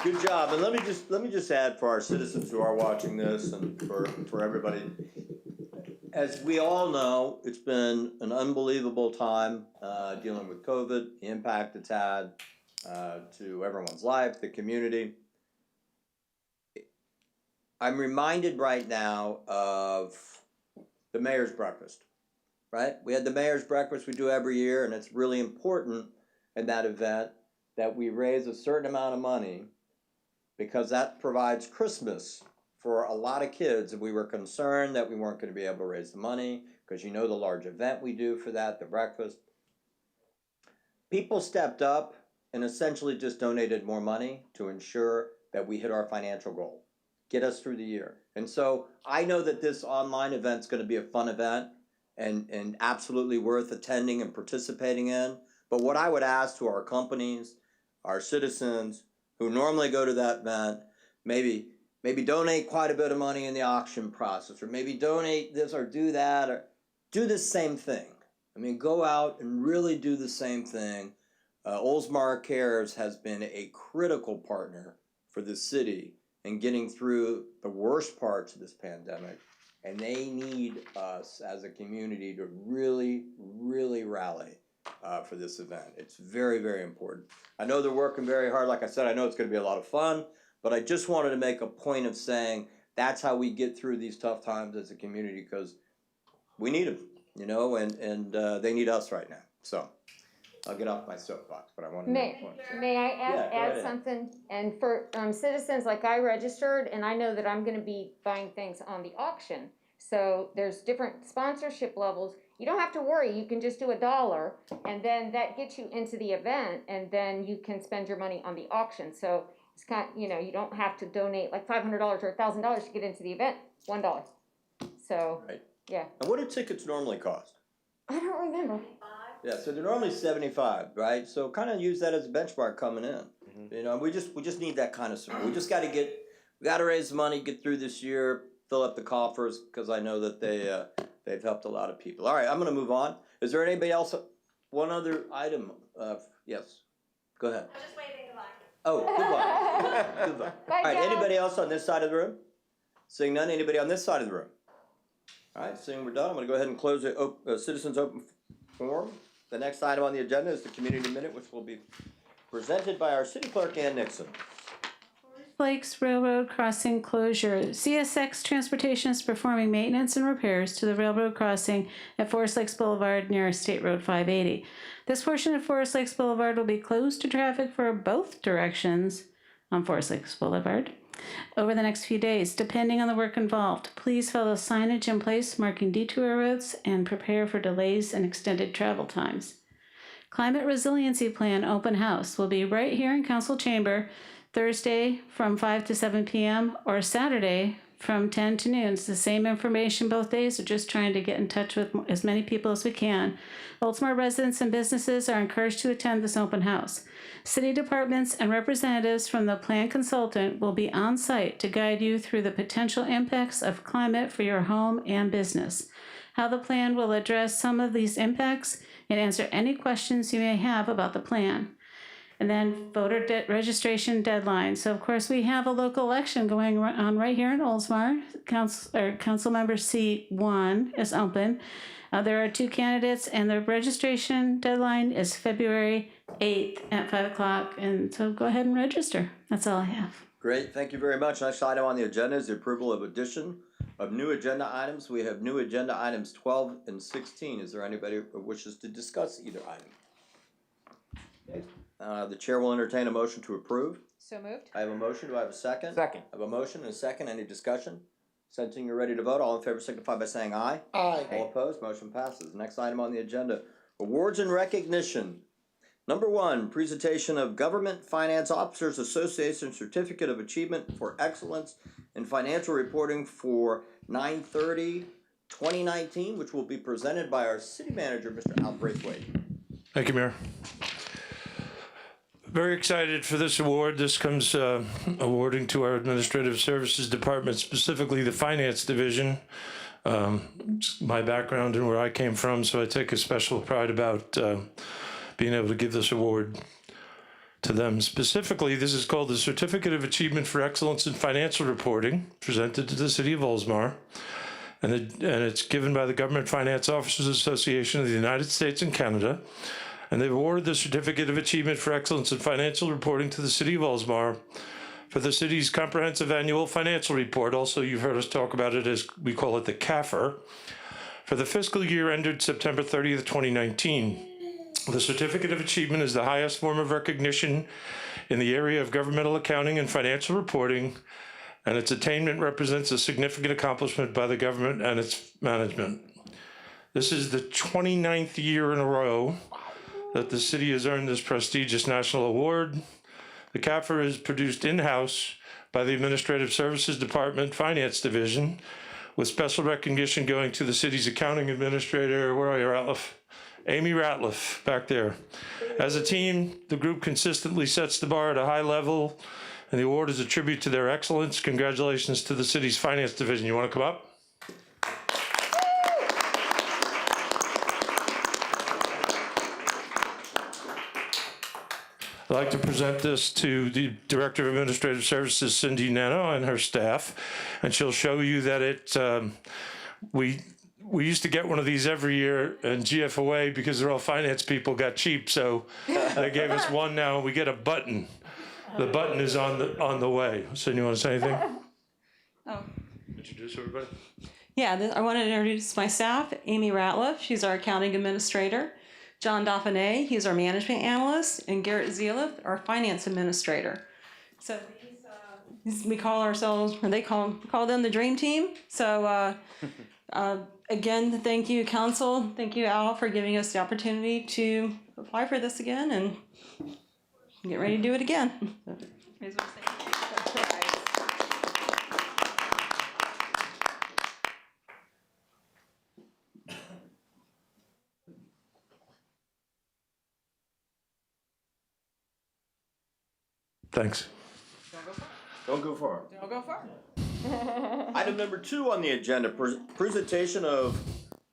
Good job, and let me just add for our citizens who are watching this and for everybody. As we all know, it's been an unbelievable time dealing with COVID, the impact it's had to everyone's life, the community. I'm reminded right now of the mayor's breakfast, right? We had the mayor's breakfast we do every year, and it's really important in that event that we raise a certain amount of money because that provides Christmas for a lot of kids. And we were concerned that we weren't going to be able to raise the money because you know the large event we do for that, the breakfast. People stepped up and essentially just donated more money to ensure that we hit our financial goal, get us through the year. And so I know that this online event is going to be a fun event and absolutely worth attending and participating in. But what I would ask to our companies, our citizens who normally go to that event, maybe donate quite a bit of money in the auction process, or maybe donate this or do that, or do the same thing. I mean, go out and really do the same thing. Oldsmar Cares has been a critical partner for the city in getting through the worst parts of this pandemic, and they need us as a community to really, really rally for this event. It's very, very important. I know they're working very hard. Like I said, I know it's going to be a lot of fun, but I just wanted to make a point of saying that's how we get through these tough times as a community, because we need them, you know, and they need us right now. So I'll get off my soapbox, but I want to make a point. May I add ahead. something? And for citizens, like I registered, and I know that I'm going to be buying things on the auction. So there's different sponsorship levels. You don't have to worry. You can just do $1, and then that gets you into the event, and then you can spend your money on the auction. So it's kind of, you know, you don't have to donate like $500 or $1,000 to get into the event. $1. So Right. Yeah. And what do tickets normally cost? I don't remember. Yeah, so they're normally $75, right? So kind of use that as a benchmark coming in. Mm-hmm. You know, we just need that kind of support. We just got to raise money, get through this year, fill up the coffers, because I know that they've helped a lot of people. All right, I'm going to move on. Is there anybody else? One other item. Yes, go ahead. I'm just waving goodbye. Oh, goodbye. Goodbye. Bye, All right, Joe. anybody else on this side of the room? Seeing none, anybody on this side of the room? All right, seeing we're done, I'm going to go ahead and close the citizens open forum. The next item on the agenda is the community minute, which will be presented by our city clerk, Ann Nixon. Lakes Railroad crossing closure. CSX Transportation is performing maintenance and repairs to the railroad crossing at Forest Lakes Boulevard near State Road 580. This portion of Forest Lakes Boulevard will be closed to traffic for both directions on Forest Lakes Boulevard over the next few days, depending on the work involved. Please follow signage in place marking detour routes and prepare for delays and extended travel times. Climate Resiliency Plan Open House will be right here in Council Chamber Thursday from 5 to 7 p.m. or Saturday from 10 to noon. It's the same information both days. We're just trying to get in touch with as many people as we can. Oldsmar residents and businesses are encouraged to attend this open house. City departments and representatives from the plan consultant will be on site to guide you through the potential impacts of climate for your home and business, how the plan will address some of these impacts, and answer any questions you may have about the plan. And then voter registration deadline. So of course we have a local election going on right here in Oldsmar. Council member seat 1 is open. There are 2 candidates, and the registration deadline is February 8th at 5 o'clock. And so go ahead and register. That's all I have. Great, thank you very much. Next item on the agenda is the approval of addition of new agenda items. We have new agenda items 12 and 16. Is there anybody who wishes to discuss either item? Okay. The chair will entertain a motion to approve. So moved. I have a motion. Do I have a second? Second. I have a motion and a second. Any discussion? Sensing you're ready to vote, all in favor signify by saying aye. Aye. All opposed, motion passes. Next item on the agenda, awards and recognition. Number 1, presentation of Government Finance Officers Association Certificate of Achievement for Excellence in Financial Reporting for 9/30/2019, which will be presented by our city manager, Mr. Al Braithwaite. Thank you, Mayor. Very excited for this award. This comes awarding to our Administrative Services Department, specifically the Finance Division. It's my background and where I came from, so I take a special pride about being able to give this award. to them. Specifically, this is called the Certificate of Achievement for Excellence in Financial Reporting, presented to the City of Oldsmar. And it's given by the Government Finance Officers Association of the United States and Canada. And they've awarded the Certificate of Achievement for Excellence in Financial Reporting to the City of Oldsmar for the city's comprehensive annual financial report. Also, you've heard us talk about it as we call it the CAFR, for the fiscal year ended September 30th, 2019. The Certificate of Achievement is the highest form of recognition in the area of governmental accounting and financial reporting, and its attainment represents a significant accomplishment by the government and its management. This is the 29th year in a row that the city has earned this prestigious national award. The CAFR is produced in-house by the Administrative Services Department Finance Division, with special recognition going to the city's accounting administrator, where are you, Ratliff? Amy Ratliff, back there. As a team, the group consistently sets the bar at a high level, and the award is a tribute to their excellence. Congratulations to the city's finance division. You want to come up? I'd like to present this to the Director of Administrative Services, Cindy Nano, and her staff, and she'll show you that we used to get one of these every year, and GFOA, because they're all finance people, got cheap, so they gave us one now, and we get a button. The button is on the way. Cindy, you want to say anything? Oh. Introduce everybody. Yeah, I want to introduce my staff. Amy Ratliff, she's our accounting administrator. John Dauphiné, he's our management analyst. And Garrett Zieliff, our finance administrator. So we call ourselves, or they call them the dream team. So again, thank you, counsel. Thank you, Al, for giving us the opportunity to apply for this again and get ready to do it again. Thanks. Don't go far. Don't go far. Item number 2 on the agenda, presentation of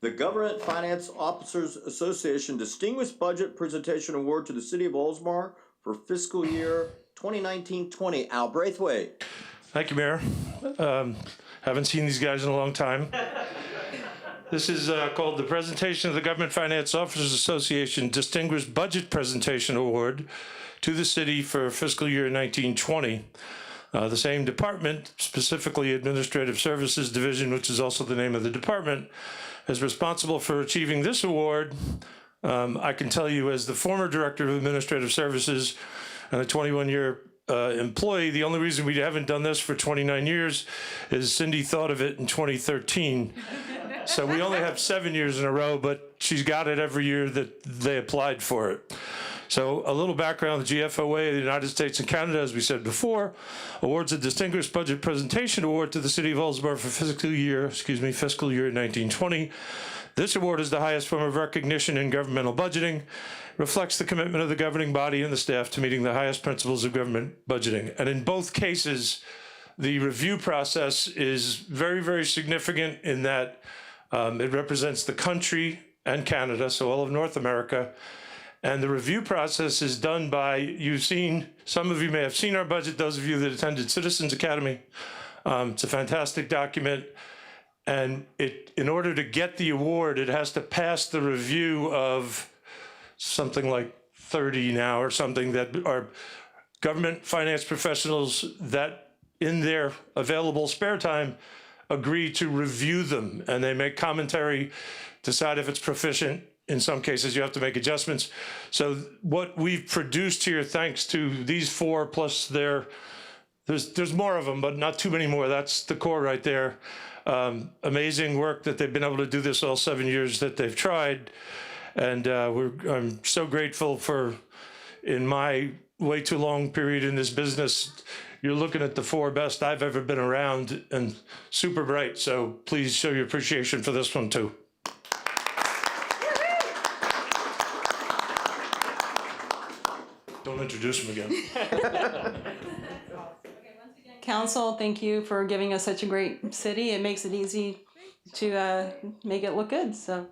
the Government Finance Officers Association Distinguished Budget Presentation Award to the City of Oldsmar for fiscal year 2019-20. Al Braithwaite. Thank you, Mayor. Haven't seen these guys in a long time. This is called the Presentation of the Government Finance Officers Association Distinguished Budget Presentation Award to the city for fiscal year 1920. The same department, specifically Administrative Services Division, which is also the name of the department, is responsible for achieving this award. I can tell you, as the former Director of Administrative Services and a 21-year employee, the only reason we haven't done this for 29 years is Cindy thought of it in 2013. So we only have 7 years in a row, but she's got it every year that they applied for it. So a little background, the GFOA of the United States and Canada, as we said before, awards a Distinguished Budget Presentation Award to the City of Oldsmar for fiscal year 1920. This award is the highest form of recognition in governmental budgeting, reflects the commitment of the governing body and the staff to meeting the highest principles of government budgeting. And in both cases, the review process is very, very significant in that it represents the country and Canada, so all of North America. And the review process is done by, some of you may have seen our budget, those of you that attended Citizens Academy. It's a fantastic document. And in order to get the award, it has to pass the review of something like 30 now or something that are government finance professionals that in their available spare time agree to review them. And they make commentary, decide if it's proficient. In some cases, you have to make adjustments. So what we've produced here, thanks to these 4 plus there's more of them, but not too many more. That's the core right there. Amazing work that they've been able to do this all 7 years that they've tried. And I'm so grateful for, in my way too long period in this business, you're looking at the 4 best I've ever been around and super bright. So please show your appreciation for this one too. Don't introduce him again. Council, thank you for giving us such a great city. It makes it easy to make it look good. So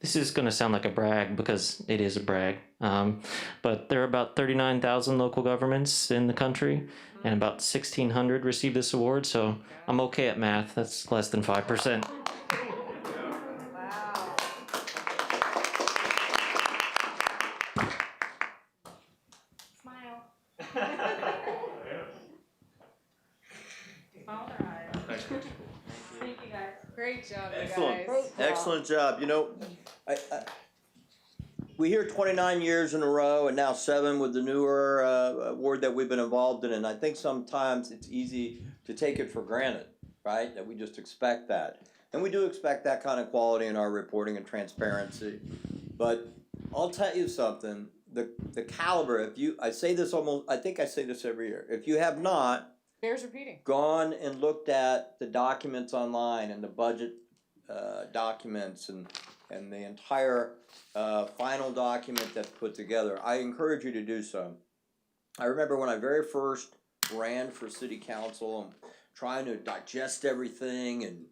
The This is going to sound like a brag because it is a brag. But there are about 39,000 local governments in the country, and about 1,600 receive this award. So I'm okay at math. That's less than 5%. Smile. Thank you guys. Great job, Excellent. guys. Excellent job. You know, we hear 29 years in a row and now 7 with the newer award that we've been involved in. And I think sometimes it's easy to take it for granted, right? That we just expect that. And we do expect that kind of quality in our reporting and transparency. But I'll tell you something, the caliber, I say this every year. If you have not Bears repeating. gone and looked at the documents online and the budget documents and the entire final document that's put together, I encourage you to do so. I remember when I very first ran for city council and trying to digest everything and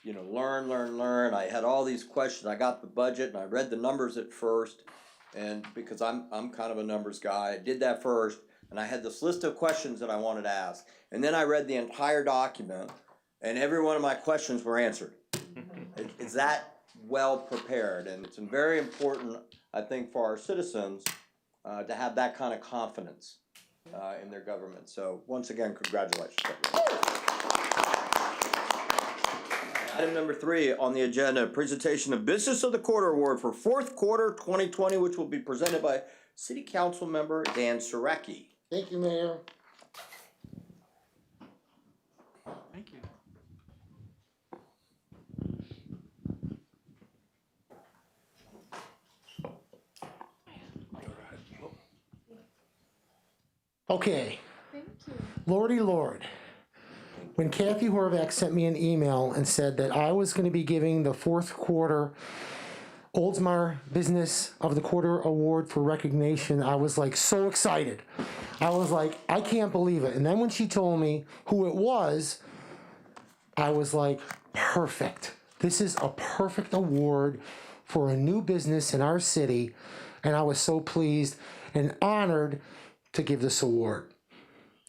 learn. I had all these questions. I got the budget and I read the numbers at first, and because I'm kind of a numbers guy, I did that first, and I had this list of questions that I wanted to ask. And then I read the entire document, and every one of my questions were answered. It's that well prepared, and it's very important, I think, for our citizens to have that kind of confidence in their government. So once again, congratulations. Item number 3 on the agenda, presentation of Business of the Quarter Award for 4th quarter 2020, which will be presented by City Council Member Dan Saracki. Thank you, Mayor. Thank you. Okay. Lordy Lord. When Kathy Horvath sent me an email and said that I was going to be giving the 4th quarter Oldsmar Business of the Quarter Award for recognition, I was like so excited. I was like, I can't believe it. And then when she told me who it was, I was like, perfect. This is a perfect award for a new business in our city. And I was so pleased and honored to give this award.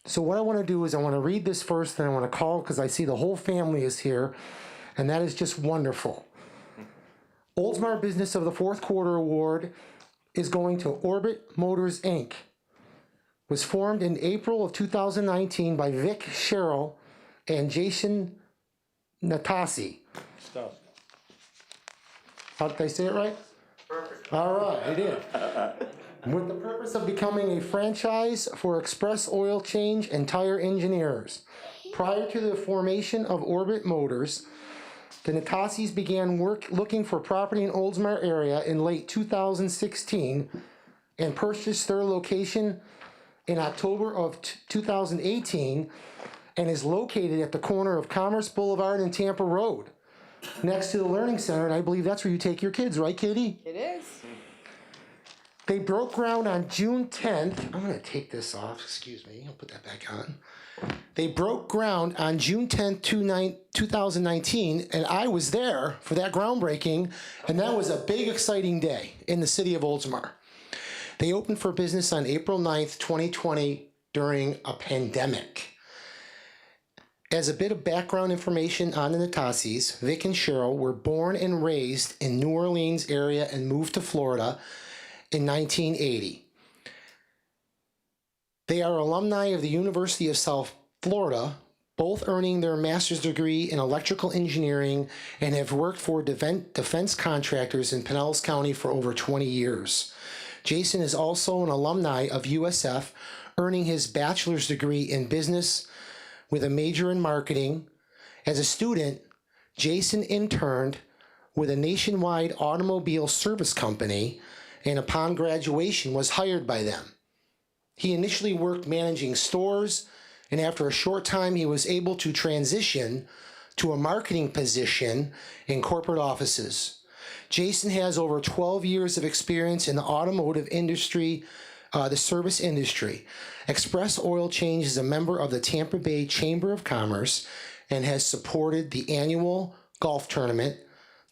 So what I want to do is I want to read this first, and I want to call because I see the whole family is here, and that is just wonderful. Oldsmar Business of the 4th Quarter Award is going to Orbit Motors, Inc. Was formed in April of 2019 by Vic Sherrill and Jason Natasi. Stop. How did I say it right? Perfect. All right, I did. With the purpose of becoming a franchise for express oil change and tire engineers. Prior to the formation of Orbit Motors, the Natasis began looking for property in Oldsmar area in late 2016 and purchased their location in October of 2018 and is located at the corner of Commerce Boulevard and Tampa Road, next to the Learning Center, and I believe that's where you take your kids, right, Katie? It is. They broke ground on June 10th. I'm going to take this off. Excuse me. I'll put that back on. They broke ground on June 10th, 2019, and I was there for that groundbreaking, and that was a big, exciting day in the city of Oldsmar. They opened for business on April 9th, 2020, during a pandemic. As a bit of background information on the Natasis, Vic and Cheryl were born and raised in New Orleans area and moved to Florida in 1980. They are alumni of the University of South Florida, both earning their master's degree in electrical engineering, and have worked for defense contractors in Pinellas County for over 20 years. Jason is also an alumni of USF, earning his bachelor's degree in business with a major in marketing. As a student, Jason interned with a nationwide automobile service company, and upon graduation was hired by them. He initially worked managing stores, and after a short time he was able to transition to a marketing position in corporate offices. Jason has over 12 years of experience in the automotive industry, the service industry. Express Oil Change is a member of the Tampa Bay Chamber of Commerce and has supported the annual golf tournament,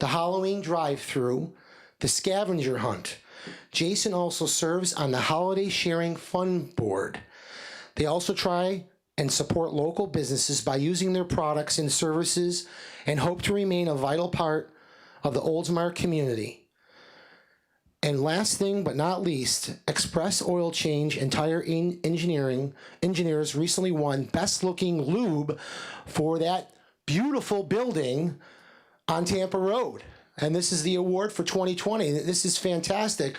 the Halloween drive-through, the scavenger hunt. Jason also serves on the Holiday Sharing Fund Board. They also try and support local businesses by using their products and services and hope to remain a vital part of the Oldsmar community. And last thing but not least, Express Oil Change and Tire Engineers recently won Best Looking Lube for that beautiful building on Tampa Road. And this is the award for 2020. This is fantastic.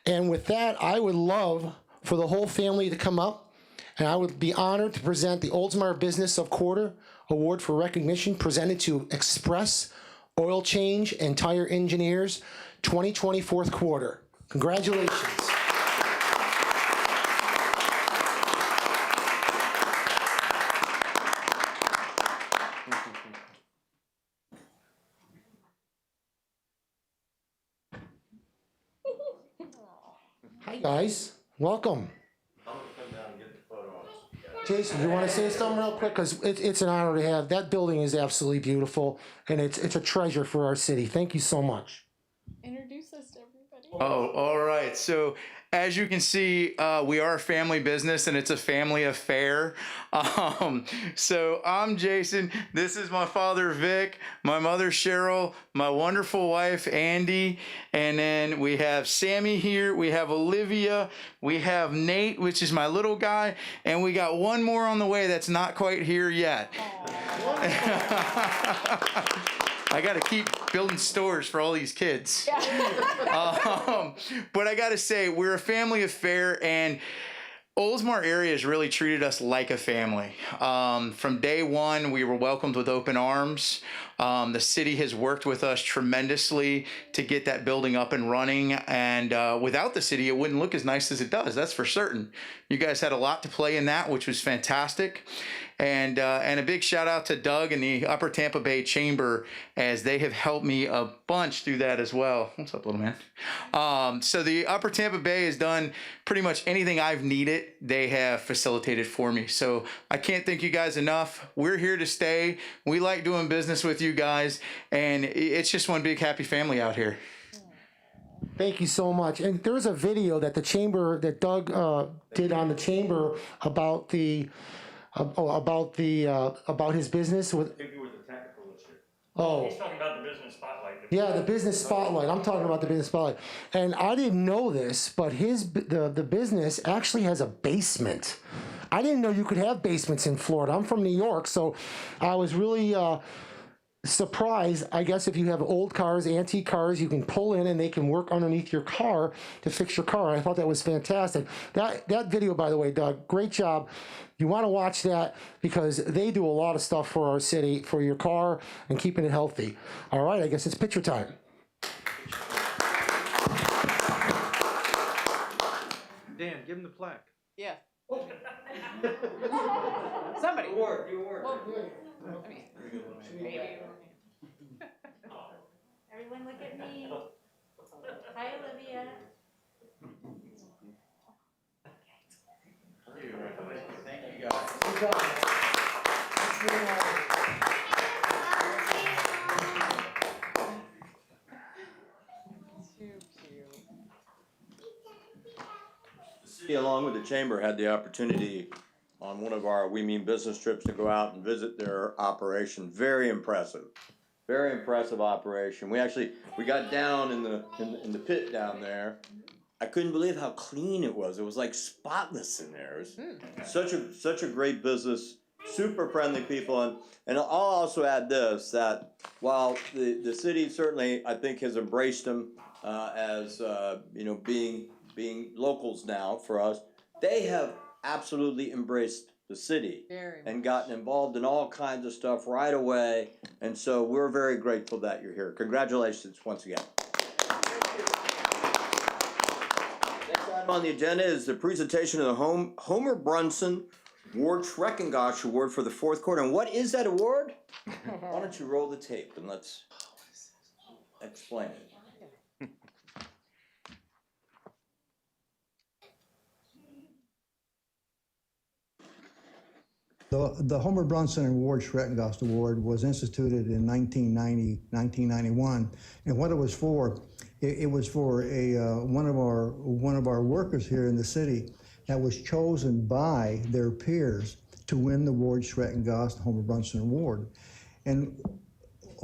And with that, I would love for the whole family to come up, and I would be honored to present the Oldsmar Business of Quarter Award for recognition presented to Express Oil Change and Tire Engineers 2020 fourth quarter. Congratulations. Hi guys, welcome. Jason, do you want to say something real quick? Because it's an honor to have, that building is absolutely beautiful, and it's a treasure for our city. Thank you so much. Introduce us to everybody. Oh, all right. So as you can see, we are a family business and it's a family affair. So I'm Jason. This is my father, Vic, my mother, Cheryl, my wonderful wife, Andy. And then we have Sammy here. We have Olivia. We have Nate, which is my little guy. And we got one more on the way that's not quite here yet. I got to keep building stores for all these kids. But I got to say, we're a family affair, and Oldsmar area has really treated us like a family. From day one, we were welcomed with open arms. The city has worked with us tremendously to get that building up and running, and without the city, it wouldn't look as nice as it does, that's for certain. You guys had a lot to play in that, which was fantastic. And a big shout out to Doug and the Upper Tampa Bay Chamber, as they have helped me a bunch through that as well. What's up, little man? So the Upper Tampa Bay has done pretty much anything I've needed. They have facilitated for me. So I can't thank you guys enough. We're here to stay. We like doing business with you guys, and it's just one big happy family out here. Thank you so much. And there's a video that the chamber, that Doug did on the chamber about the about his business with. Maybe with the technical issue. Oh. He's talking about the business spotlight. Yeah, the business spotlight. I'm talking about the business spotlight. And I didn't know this, but the business actually has a basement. I didn't know you could have basements in Florida. I'm from New York, so I was really surprised. I guess if you have old cars, antique cars, you can pull in and they can work underneath your car to fix your car. I thought that was fantastic. That video, by the way, Doug, great job. You want to watch that because they do a lot of stuff for our city, for your car, and keeping it healthy. All right, I guess it's picture time. Dan, give him the plaque. Yeah. Somebody. Award. I mean, maybe. Everyone look at me. Hi, Olivia. Thank you guys. The city, along with the chamber, had the opportunity on one of our We Mean Business trips to go out and visit their operation. Very impressive operation. We got down in the pit down there. I couldn't believe how clean it was. It was like spotless in there. It was such a great business, super friendly people, and I'll also add this, that while the city certainly, I think, has embraced them as being locals now for us, they have absolutely embraced the city and gotten involved in all kinds of stuff right away, and so we're very grateful that you're here. Congratulations once again. Next item on the agenda is the presentation of the Homer Brunson Ward Schreckengosch Award for the fourth quarter. And what is that award? Why don't you roll the tape and let's explain it. The Homer Brunson and Ward Schreckengosch Award was instituted in 1991, and what it was for It was for one of our workers here in the city that was chosen by their peers to win the Ward Schrettengost Homer Brunson Award. And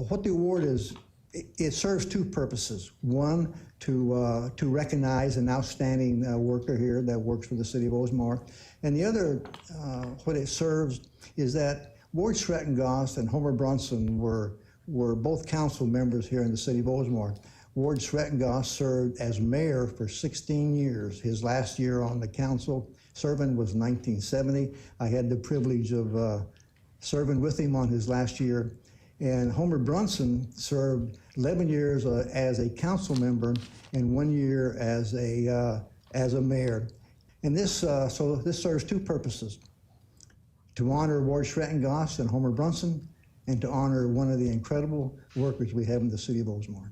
what the award is, it serves two purposes. One, to recognize an outstanding worker here that works for the city of Oldsmar. And the other, what it serves is that Ward Schrettengost and Homer Brunson were both council members here in the city of Oldsmar. Ward Schrettengost served as mayor for 16 years. His last year on the council serving was 1970. I had the privilege of serving with him on his last year. And Homer Brunson served 11 years as a council member and 1 year as a mayor. And this serves two purposes: to honor Ward Schrettengost and Homer Brunson, and to honor one of the incredible workers we have in the city of Oldsmar.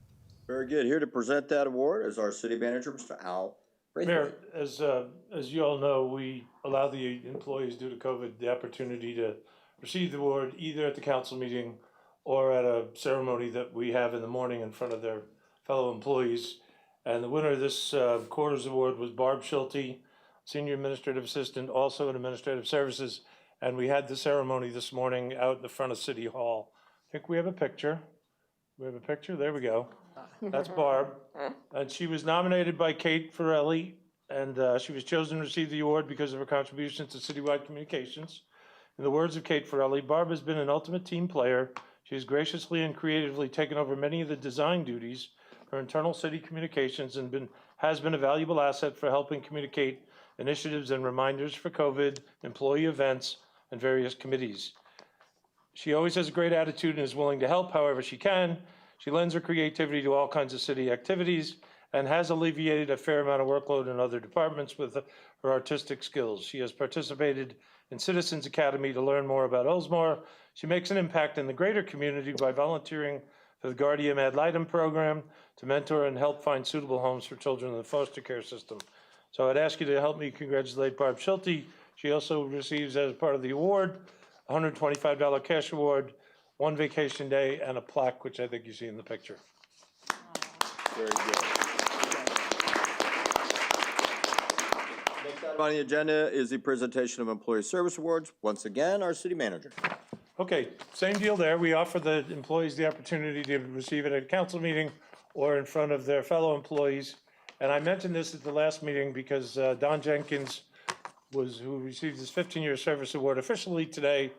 Very good. Here to present that award is our city manager, Mr. Al Braithwaite. Mayor, as you all know, we allow the employees due to COVID the opportunity to receive the award either at the council meeting or at a ceremony that we have in the morning in front of their fellow employees. And the winner of this quarter's award was Barb Schulte, Senior Administrative Assistant, also in Administrative Services. And we had the ceremony this morning out in the front of City Hall. I think we have a picture. We have a picture? There we go. That's Barb. And she was nominated by Kate Farrelly, and she was chosen to receive the award because of her contributions to citywide communications. In the words of Kate Farrelly, Barb has been an ultimate team player. She has graciously and creatively taken over many of the design duties for internal city communications and has been a valuable asset for helping communicate initiatives and reminders for COVID, employee events, and various committees. She always has a great attitude and is willing to help however she can. She lends her creativity to all kinds of city activities and has alleviated a fair amount of workload in other departments with her artistic skills. She has participated in Citizens Academy to learn more about Oldsmar. She makes an impact in the greater community by volunteering for the Guardian Ad Litem program to mentor and help find suitable homes for children in the foster care system. So I'd ask you to help me congratulate Barb Schulte. She also receives, as part of the award, a $125 cash award, 1 vacation day, and a plaque, which I think you see in the picture. Very good. Next item on the agenda is the presentation of Employee Service Awards. Once again, our city manager. Okay, same deal there. We offer the employees the opportunity to receive it at a council meeting or in front of their fellow employees. And I mentioned this at the last meeting because Don Jenkins, who received his 15-year service award officially today,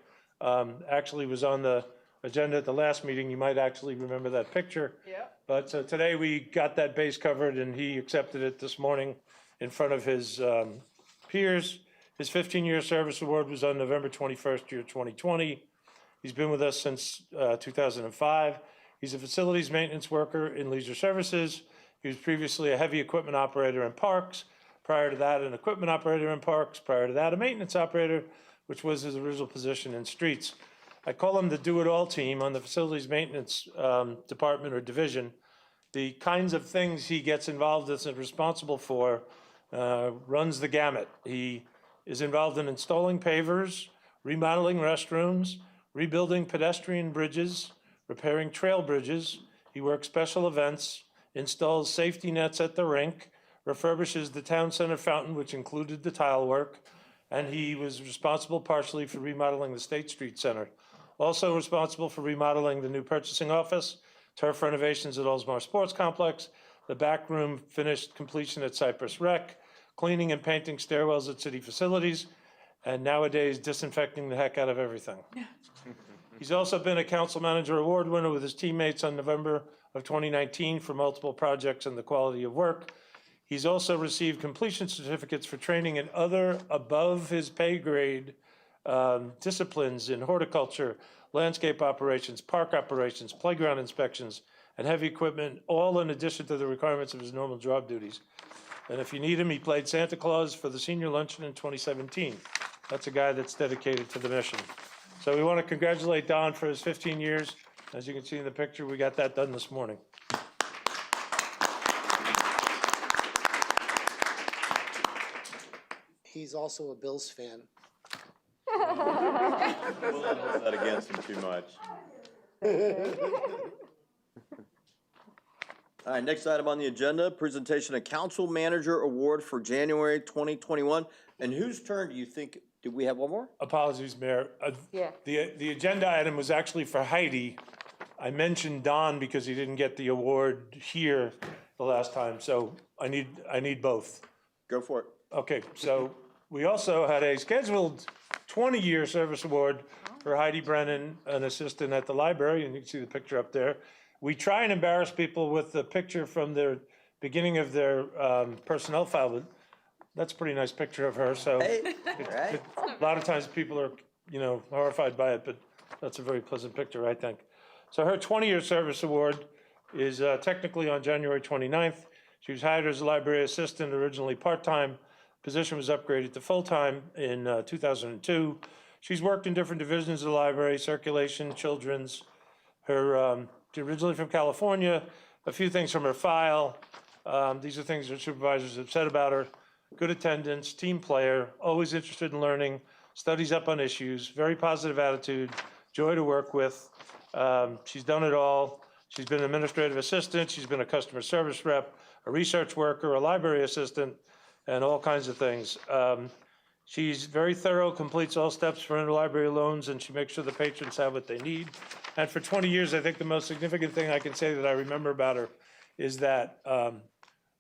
actually was on the agenda at the last meeting. You might actually remember that picture. Yeah. But today we got that base covered and he accepted it this morning in front of his peers. His 15-year service award was on November 21st, year 2020. He's been with us since 2005. He's a facilities maintenance worker in leisure services. He was previously a heavy equipment operator in parks. Prior to that, an equipment operator in parks. Prior to that, a maintenance operator, which was his original position in streets. I call him the do-it-all team on the facilities maintenance department or division. The kinds of things he gets involved in and responsible for runs the gamut. He is involved in installing pavers, remodeling restrooms, rebuilding pedestrian bridges, repairing trail bridges. He works special events, installs safety nets at the rink, refurbishes the town center fountain, which included the tile work, and he was responsible partially for remodeling the State Street Center. Also responsible for remodeling the new purchasing office, turf renovations at Oldsmar Sports Complex, the back room finished completion at Cypress Rec, cleaning and painting stairwells at city facilities, and nowadays disinfecting the heck out of everything. He's also been a council manager award winner with his teammates on November of 2019 for multiple projects and the quality of work. He's also received completion certificates for training in other above his pay grade disciplines in horticulture, landscape operations, park operations, playground inspections, and heavy equipment, all in addition to the requirements of his normal job duties. And if you need him, he played Santa Claus for the senior luncheon in 2017. That's a guy that's dedicated to the mission. So we want to congratulate Don for his 15 years. As you can see in the picture, we got that done this morning. He's also a Bills fan. We'll not hold that against him too much. All right, next item on the agenda, presentation of council manager award for January 2021. And whose turn do you think, did we have one more? Apologies, Mayor. Yeah. The agenda item was actually for Heidi. I mentioned Don because he didn't get the award here the last time, so I need both. Go for it. Okay, so we also had a scheduled 20-year service award for Heidi Brennan, an assistant at the library, and you can see the picture up there. We try and embarrass people with the picture from their beginning of their personnel file, but that's a pretty nice picture of her, so. Hey, right? A lot of times people are, horrified by it, but that's a very pleasant picture, I think. So her 20-year service award is technically on January 29th. She was hired as a library assistant, originally part-time. Position was upgraded to full-time in 2002. She's worked in different divisions of the library, circulation, children's. She's originally from California. A few things from her file. These are things her supervisors have said about her. Good attendance, team player, always interested in learning, studies up on issues, very positive attitude, joy to work with. She's done it all. She's been an administrative assistant, she's been a customer service rep, a research worker, a library assistant, and all kinds of things. She's very thorough, completes all steps for interlibrary loans, and she makes sure the patrons have what they need. And for 20 years, I think the most significant thing I can say that I remember about her is that,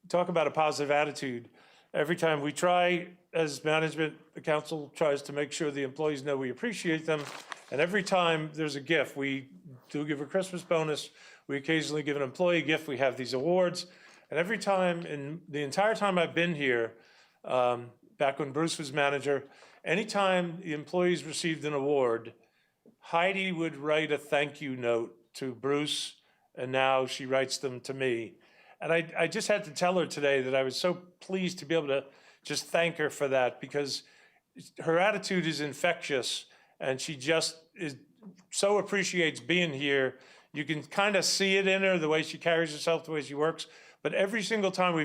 talk about a positive attitude. Every time we try, as management, the council tries to make sure the employees know we appreciate them. And every time there's a gift, we do give a Christmas bonus. We occasionally give an employee a gift. We have these awards. And every time, in the entire time I've been here, back when Bruce was manager, anytime the employees received an award, Heidi would write a thank you note to Bruce, and now she writes them to me. And I just had to tell her today that I was so pleased to be able to just thank her for that, because her attitude is infectious, and she just so appreciates being here. You can kind of see it in her, the way she carries herself, the way she works. But every single time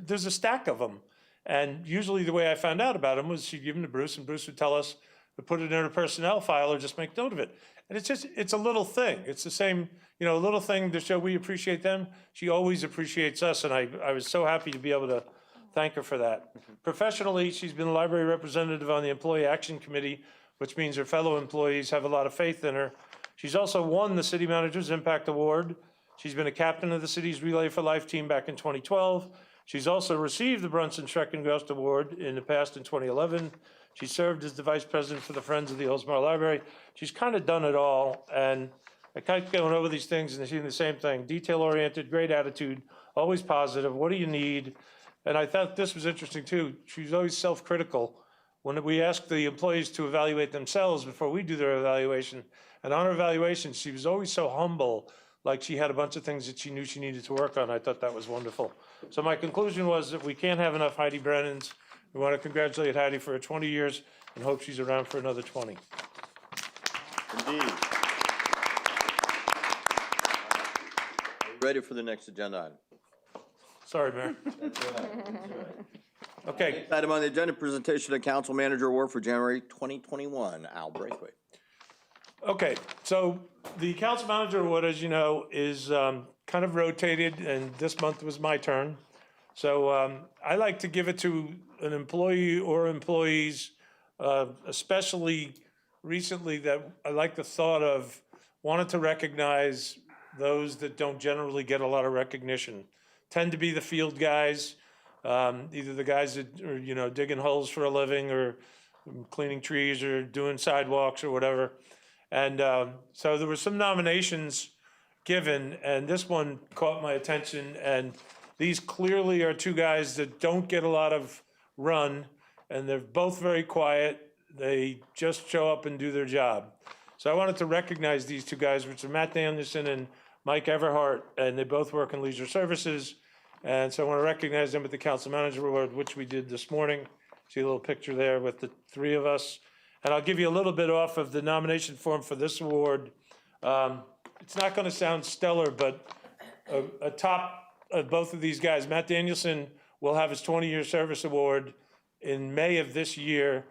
there's a stack of them. And usually the way I found out about them was she'd give them to Bruce, and Bruce would tell us to put it in her personnel file or just make note of it. And it's a little thing. It's the same, a little thing to show we appreciate them. She always appreciates us, and I was so happy to be able to thank her for that. Professionally, she's been a library representative on the Employee Action Committee, which means her fellow employees have a lot of faith in her. She's also won the City Manager's Impact Award. She's been a captain of the city's Relay for Life team back in 2012. She's also received the Brunson Schreckengost Award in the past in 2011. She served as the vice president for the Friends of the Oldsmar Library. She's kind of done it all, and I kept going over these things and seeing the same thing. Detail-oriented, great attitude, always positive. What do you need? And I thought this was interesting too. She's always self-critical. When we ask the employees to evaluate themselves before we do their evaluation, and on her evaluation, she was always so humble, like she had a bunch of things that she knew she needed to work on. I thought that was wonderful. So my conclusion was that we can't have enough Heidi Brennans. We want to congratulate Heidi for her 20 years and hope she's around for another 20. Indeed. Are you ready for the next agenda item? Sorry, Mayor. Okay. Next item on the agenda, presentation of council manager award for January 2021. Al Braithwaite. Okay, so the council manager award, as you know, is kind of rotated, and this month was my turn. So I like to give it to an employee or employees, especially recently, that I like the thought of wanted to recognize those that don't generally get a lot of recognition. Tend to be the field guys, either the guys that are, digging holes for a living or cleaning trees or doing sidewalks or whatever. And so there were some nominations given, and this one caught my attention. And these clearly are two guys that don't get a lot of run, and they're both very quiet. They just show up and do their job. So I wanted to recognize these two guys, which are Matt Danielson and Mike Everhart, and they both work in leisure services. And so I want to recognize them at the Council Manager Award, which we did this morning. See a little picture there with the three of us. And I'll give you a little bit off of the nomination form for this award. It's not going to sound stellar, but a top of both of these guys, Matt Danielson will have his 20-year service award in May of this year,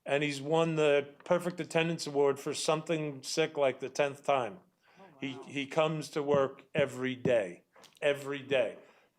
and he's won the Perfect Attendance Award for something sick like the 10th time. He comes to work every day,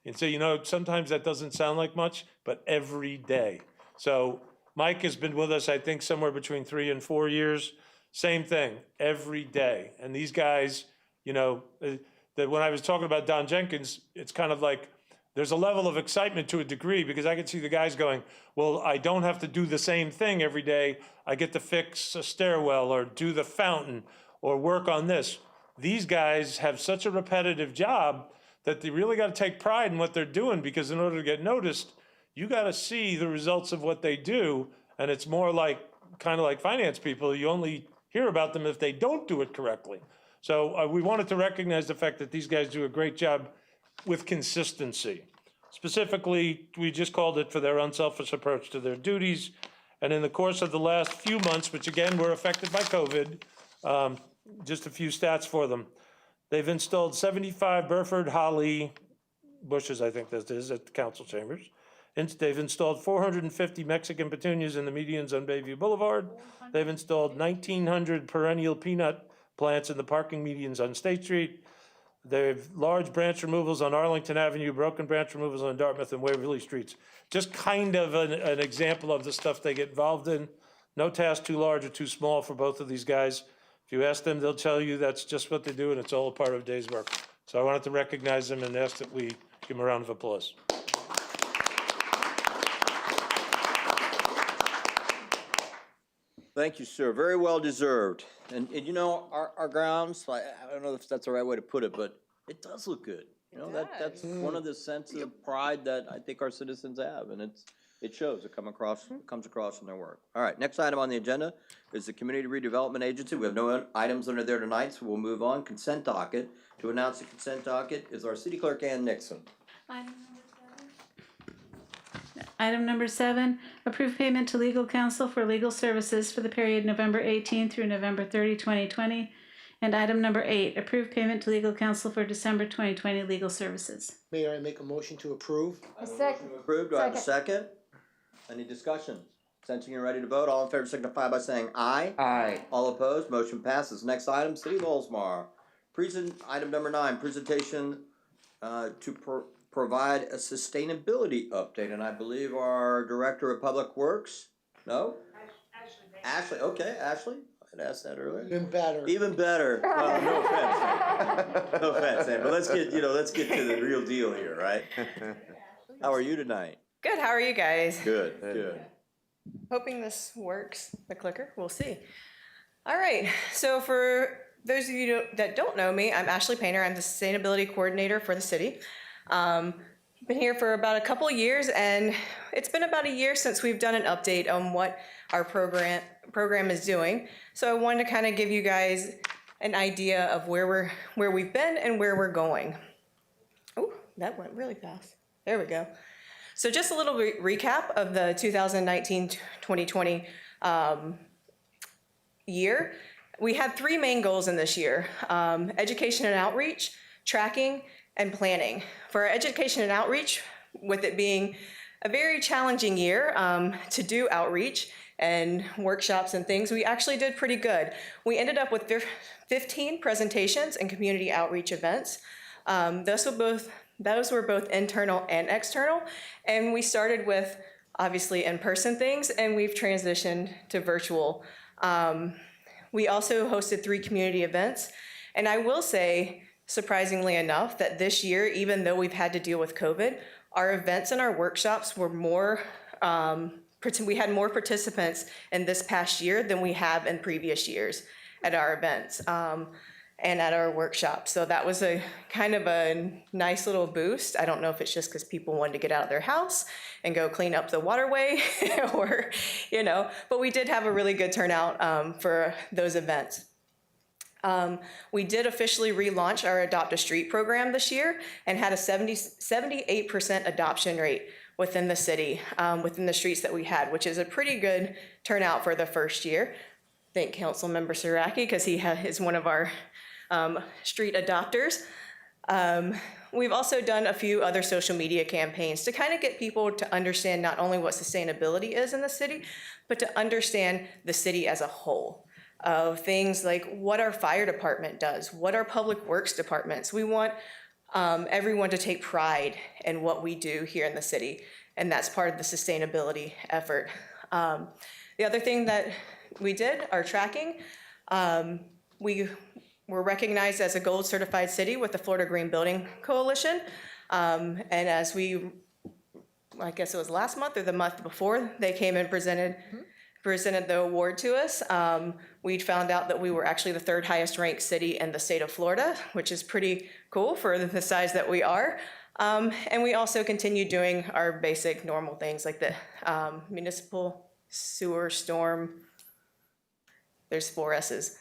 And so, sometimes that doesn't sound like much, but every day. So Mike has been with us, I think, somewhere between 3 and 4 years. Same thing, every day. And these guys, that when I was talking about Don Jenkins, it's kind of like there's a level of excitement to a degree, because I could see the guys going, well, I don't have to do the same thing every day. I get to fix a stairwell or do the fountain or work on this. These guys have such a repetitive job that they really got to take pride in what they're doing, because in order to get noticed, you got to see the results of what they do. And it's more like, kind of like finance people, you only hear about them if they don't do it correctly. So we wanted to recognize the fact that these guys do a great job with consistency. Specifically, we just called it for their unselfish approach to their duties. And in the course of the last few months, which again were affected by COVID, just a few stats for them. They've installed 75 Burford holly bushes, I think this is, at the council chambers. And they've installed 450 Mexican petunias in the medians on Bayview Boulevard. They've installed 1,900 perennial peanut plants in the parking medians on State Street. They've large branch removals on Arlington Avenue, broken branch removals on Dartmouth and Waverly Streets. Just kind of an example of the stuff they get involved in. No task too large or too small for both of these guys. If you ask them, they'll tell you that's just what they do, and it's all a part of a day's work. So I wanted to recognize them and ask that we give them a round of applause. Thank you, sir. Very well deserved. And our grounds, I don't know if that's the right way to put it, but it does look good. That's one of the senses of pride that I think our citizens have, and it shows. It comes across in their work. All right, next item on the agenda is the Community Redevelopment Agency. We have no items under there tonight, so we'll move on. Consent docket. To announce the consent docket is our City Clerk, Ann Nixon. Item number 7, approve payment to legal counsel for legal services for the period November 18 through November 30, 2020. And item number 8, approve payment to legal counsel for December 2020 legal services. Mayor, I make a motion to approve. A second. Approved. Do I have a second? Any discussion? Sensing you're ready to vote, all in favor signify by saying aye. Aye. All opposed, motion passes. Next item, City of Oldsmar. Item number 9, presentation to provide a sustainability update, and I believe our Director of Public Works, no? Ashley, okay, Ashley, I had asked that earlier. Even better. Even better. Well, no offense. No offense, Sam, but let's get to the real deal here, right? How are you tonight? Good, how are you guys? Good, good. Hoping this works, the clicker, we'll see. All right, so for those of you that don't know me, I'm Ashley Painter. I'm the Sustainability Coordinator for the city. Been here for about a couple years, and it's been about a year since we've done an update on what our program is doing. So I wanted to kind of give you guys an idea of where we've been and where we're going. Oh, that went really fast. There we go. So just a little recap of the 2019-2020 year. We had 3 main goals in this year: education and outreach, tracking, and planning. For our education and outreach, with it being a very challenging year to do outreach and workshops and things, we actually did pretty good. We ended up with 15 presentations and community outreach events. Those were both internal and external, and we started with obviously in-person things, and we've transitioned to virtual. We also hosted 3 community events, and I will say, surprisingly enough, that this year, even though we've had to deal with COVID, our events and our workshops were more, we had more participants in this past year than we have in previous years at our events and at our workshops. So that was a kind of a nice little boost. I don't know if it's just because people wanted to get out of their house and go clean up the waterway or, but we did have a really good turnout for those events. We did officially relaunch our Adopt a Street program this year and had a 78% adoption rate within the city, within the streets that we had, which is a pretty good turnout for the first year. Thank Councilmember Siraki, because he is one of our street adopters. We've also done a few other social media campaigns to kind of get people to understand not only what sustainability is in the city, but to understand the city as a whole. Of things like what our fire department does, what our public works departments. We want everyone to take pride in what we do here in the city, and that's part of the sustainability effort. The other thing that we did, our tracking, we were recognized as a gold certified city with the Florida Green Building Coalition. And as I guess it was last month or the month before, they came and presented the award to us. We found out that we were actually the third highest ranked city in the state of Florida, which is pretty cool for the size that we are. And we also continue doing our basic normal things like the municipal sewer storm. There's 4 S's.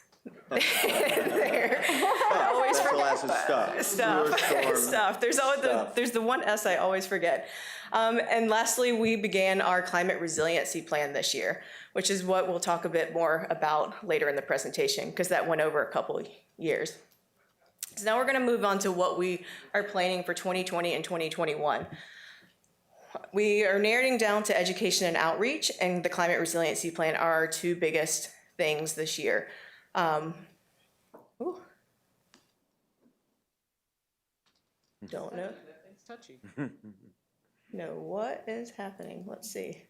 There. I always forget. Stuff. There's always there's the one S I always forget. And lastly, we began our climate resiliency plan this year, which is what we'll talk a bit more about later in the presentation, because that went over a couple of years. So now we're going to move on to what we are planning for 2020 and 2021. We are narrowing down to education and outreach, and the climate resiliency plan are our 2 biggest things this year. Don't know. It's touchy. No, what is happening? Let's see.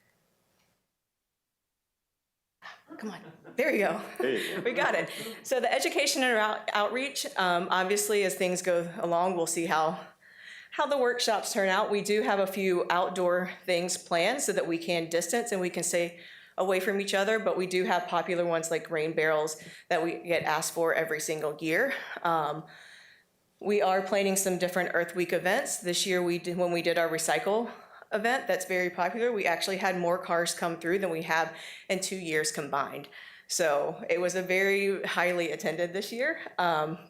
Come on, there you go. We got it. So the education and outreach, obviously as things go along, we'll see how the workshops turn out. We do have a few outdoor things planned so that we can distance and we can stay away from each other, but we do have popular ones like rain barrels that we get asked for every single year. We are planning some different Earth Week events. This year when we did our recycle event that's very popular, we actually had more cars come through than we have in 2 years combined. So it was a very highly attended this year,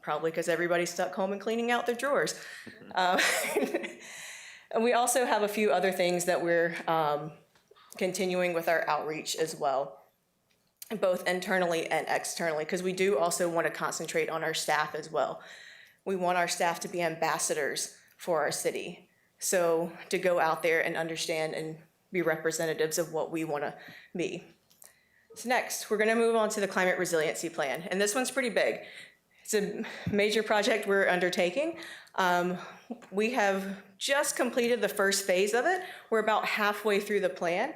probably because everybody's stuck home and cleaning out their drawers. And we also have a few other things that we're continuing with our outreach as well, both internally and externally, because we do also want to concentrate on our staff as well. We want our staff to be ambassadors for our city. So to go out there and understand and be representatives of what we want to be. So next, we're going to move on to the climate resiliency plan. And this one's pretty big. It's a major project we're undertaking. We have just completed the first phase of it. We're about halfway through the plan.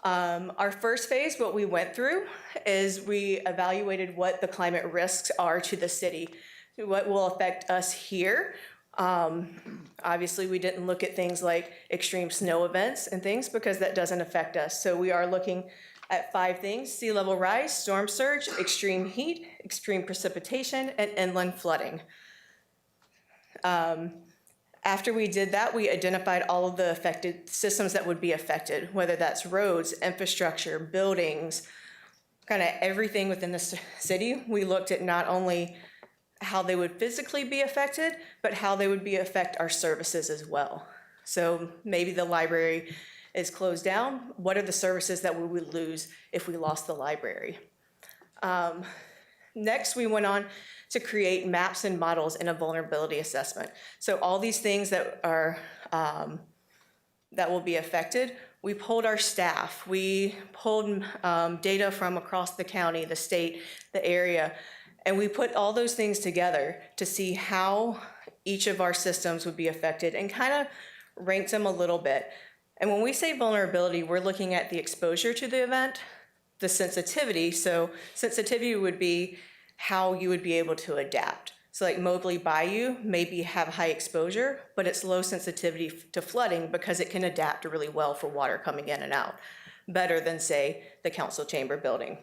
Our first phase, what we went through is we evaluated what the climate risks are to the city, what will affect us here. Obviously, we didn't look at things like extreme snow events and things because that doesn't affect us. So we are looking at 5 things: sea level rise, storm surge, extreme heat, extreme precipitation, and inland flooding. After we did that, we identified all of the affected systems that would be affected, whether that's roads, infrastructure, buildings, kind of everything within the city. We looked at not only how they would physically be affected, but how they would affect our services as well. So maybe the library is closed down. What are the services that we would lose if we lost the library? Next, we went on to create maps and models in a vulnerability assessment. So all these things that are that will be affected, we polled our staff. We pulled data from across the county, the state, the area, and we put all those things together to see how each of our systems would be affected and kind of ranked them a little bit. And when we say vulnerability, we're looking at the exposure to the event, the sensitivity. So sensitivity would be how you would be able to adapt. So like Mobley Bayou maybe have high exposure, but it's low sensitivity to flooding because it can adapt really well for water coming in and out, better than say the council chamber building.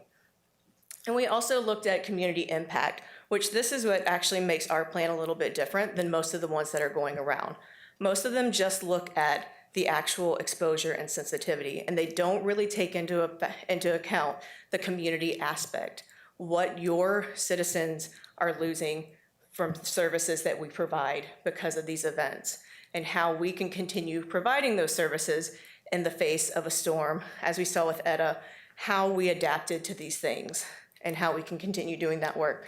And we also looked at community impact, which this is what actually makes our plan a little bit different than most of the ones that are going around. Most of them just look at the actual exposure and sensitivity, and they don't really take into account the community aspect, what your citizens are losing from services that we provide because of these events, and how we can continue providing those services in the face of a storm, as we saw with Etta, how we adapted to these things, and how we can continue doing that work.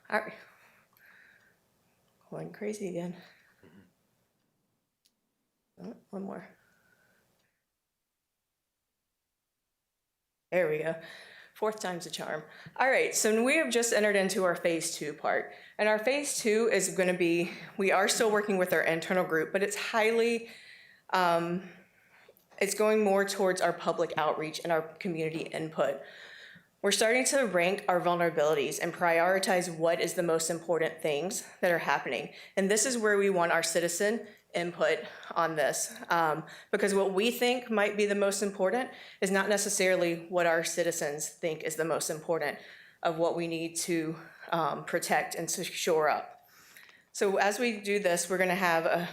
All right. Going crazy again. Oh, one more. There we go. Fourth time's a charm. All right, so we have just entered into our phase 2 part. And our phase 2 is going to be, we are still working with our internal group, but it's highly, it's going more towards our public outreach and our community input. We're starting to rank our vulnerabilities and prioritize what is the most important things that are happening. And this is where we want our citizen input on this, because what we think might be the most important is not necessarily what our citizens think is the most important of what we need to protect and to shore up. So as we do this, we're going to have a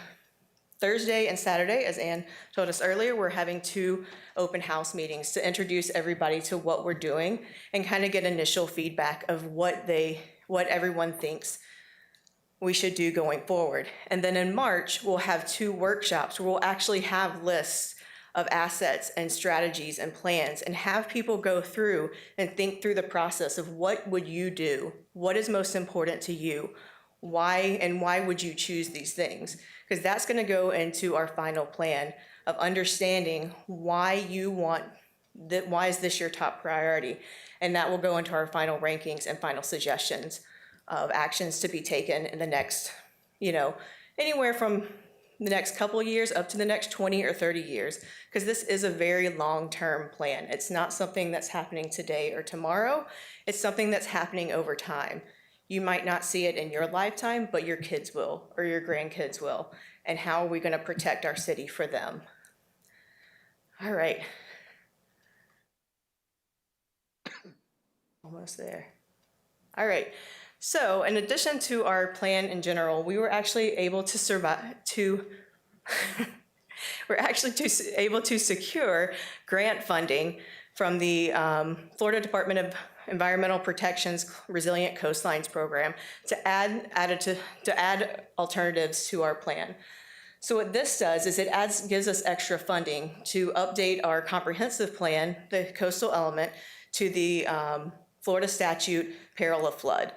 Thursday and Saturday, as Ann told us earlier, we're having 2 open house meetings to introduce everybody to what we're doing and kind of get initial feedback of what everyone thinks we should do going forward. And then in March, we'll have 2 workshops where we'll actually have lists of assets and strategies and plans and have people go through and think through the process of what would you do? What is most important to you? Why and why would you choose these things? Because that's going to go into our final plan of understanding why you want that, why is this your top priority? And that will go into our final rankings and final suggestions of actions to be taken in the next, anywhere from the next couple of years up to the next 20 or 30 years, because this is a very long-term plan. It's not something that's happening today or tomorrow. It's something that's happening over time. You might not see it in your lifetime, but your kids will, or your grandkids will. And how are we going to protect our city for them? All right. Almost there. All right. So in addition to our plan in general, we were actually able to able to secure grant funding from the Florida Department of Environmental Protection's Resilient Coastlines program to add alternatives to our plan. So what this does is it gives us extra funding to update our comprehensive plan, the coastal element, to the Florida statute peril of flood.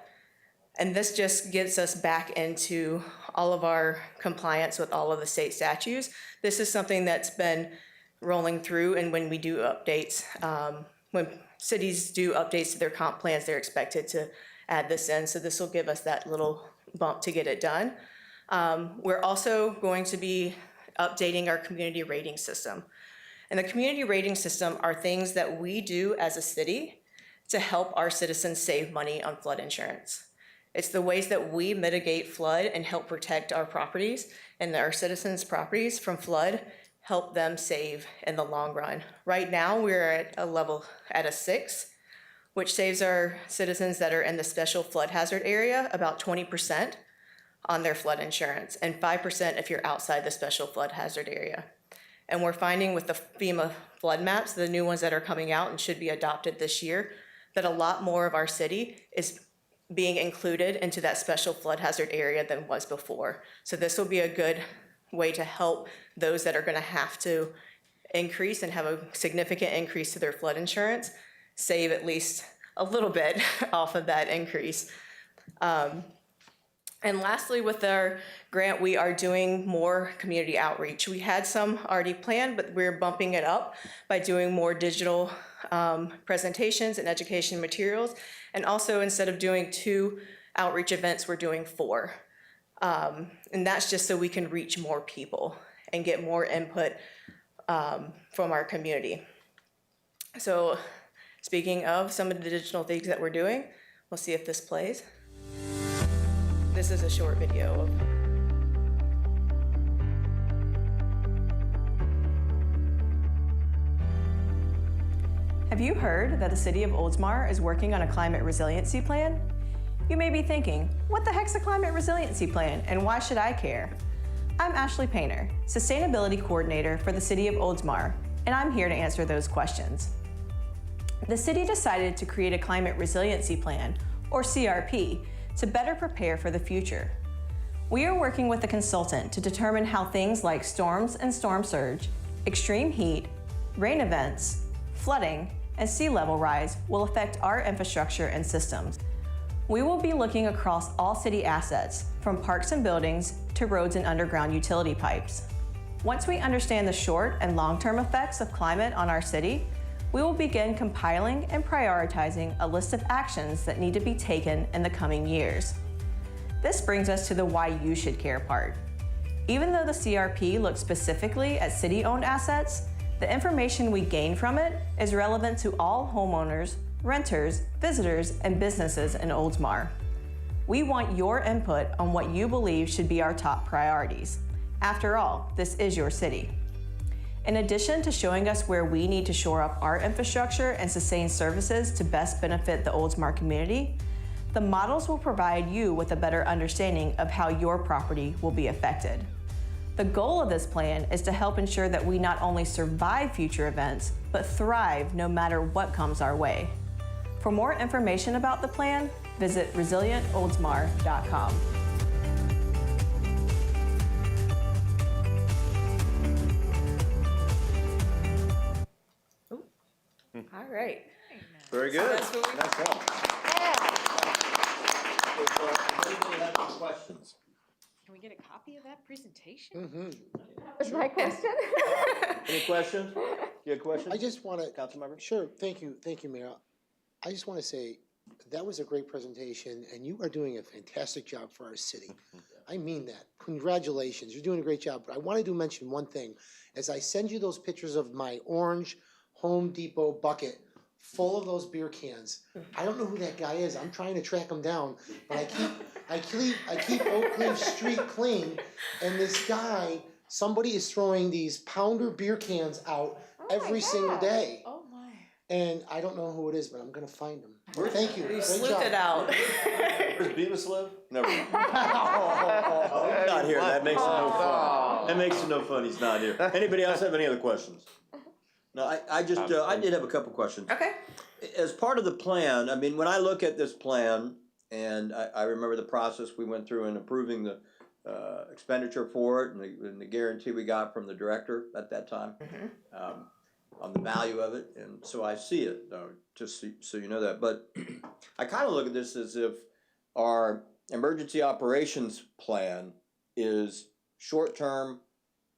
And this just gets us back into all of our compliance with all of the state statutes. This is something that's been rolling through, and when we do updates, when cities do updates to their comp plans, they're expected to add this in. So this will give us that little bump to get it done. We're also going to be updating our community rating system. And the community rating system are things that we do as a city to help our citizens save money on flood insurance. It's the ways that we mitigate flood and help protect our properties and our citizens' properties from flood, help them save in the long run. Right now, we're at a 6, which saves our citizens that are in the special flood hazard area about 20% on their flood insurance, and 5% if you're outside the special flood hazard area. And we're finding with the FEMA flood maps, the new ones that are coming out and should be adopted this year, that a lot more of our city is being included into that special flood hazard area than was before. So this will be a good way to help those that are going to have to increase and have a significant increase to their flood insurance, save at least a little bit off of that increase. And lastly, with our grant, we are doing more community outreach. We had some already planned, but we're bumping it up by doing more digital presentations and education materials. And also, instead of doing 2 outreach events, we're doing 4. And that's just so we can reach more people and get more input from our community. So speaking of some of the digital things that we're doing, we'll see if this plays. This is a short video of Have you heard that the city of Oldsmar is working on a climate resiliency plan? You may be thinking, what the heck's a climate resiliency plan and why should I care? I'm Ashley Painter, Sustainability Coordinator for the city of Oldsmar, and I'm here to answer those questions. The city decided to create a climate resiliency plan, or CRP, to better prepare for the future. We are working with a consultant to determine how things like storms and storm surge, extreme heat, rain events, flooding, and sea level rise will affect our infrastructure and systems. We will be looking across all city assets, from parks and buildings to roads and underground utility pipes. Once we understand the short and long-term effects of climate on our city, we will begin compiling and prioritizing a list of actions that need to be taken in the coming years. This brings us to the why you should care part. Even though the CRP looks specifically at city-owned assets, the information we gain from it is relevant to all homeowners, renters, visitors, and businesses in Oldsmar. We want your input on what you believe should be our top priorities. After all, this is your city. In addition to showing us where we need to shore up our infrastructure and sustain services to best benefit the Oldsmar community, the models will provide you with a better understanding of how your property will be affected. The goal of this plan is to help ensure that we not only survive future events, but thrive no matter what comes our way. For more information about the plan, visit resilientoldsmar.com. All right. Very good. that's what we- Nice job. Anybody have any questions? Can we get a copy of that presentation? Was my question? Any questions? You have a question? I just want to, Councilmember? sure, thank you, Mayor. I just want to say, that was a great presentation, and you are doing a fantastic job for our city. I mean that. Congratulations, you're doing a great job. But I wanted to mention one thing. As I send you those pictures of my orange Home Depot bucket full of those beer cans, I don't know who that guy is. I'm trying to track him down, but I keep Oak Leaf Street clean, and this guy, somebody is throwing these pounder beer cans out every single day. Oh my. And I don't know who it is, but I'm gonna find him. Thank you. You Great sleuthed job. it out. Where's Beavis live? Never mind. Oh, he's not here. That makes it no fun. That makes it no fun. He's not here. Anybody else have any other questions? No, I did have a couple questions. Okay. As part of the plan, I mean, when I look at this plan, and I remember the process we went through in approving the expenditure for it and the guarantee we got from the director at that time. On the value of it, and so I see it, just so you know that. But I kind of look at this as if our emergency operations plan is short-term,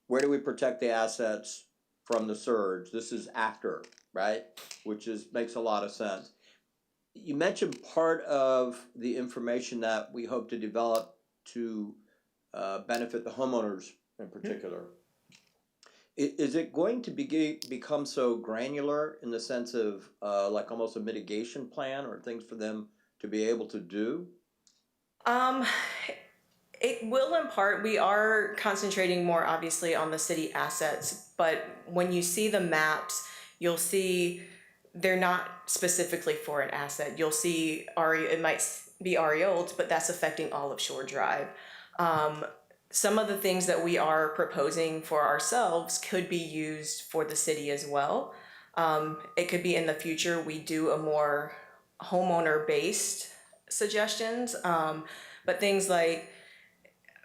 where do we protect the assets from the surge? This is after, right? Which makes a lot of sense. You mentioned part of the information that we hope to develop to benefit the homeowners in particular. Is it going to become so granular in the sense of like almost a mitigation plan or things for them to be able to do? It will in part. We are concentrating more obviously on the city assets, but when you see the maps, you'll see they're not specifically for an asset. You'll see it might be RE Olds, but that's affecting all of Shore Drive. Some of the things that we are proposing for ourselves could be used for the city as well. It could be in the future we do a more homeowner-based suggestions, but things like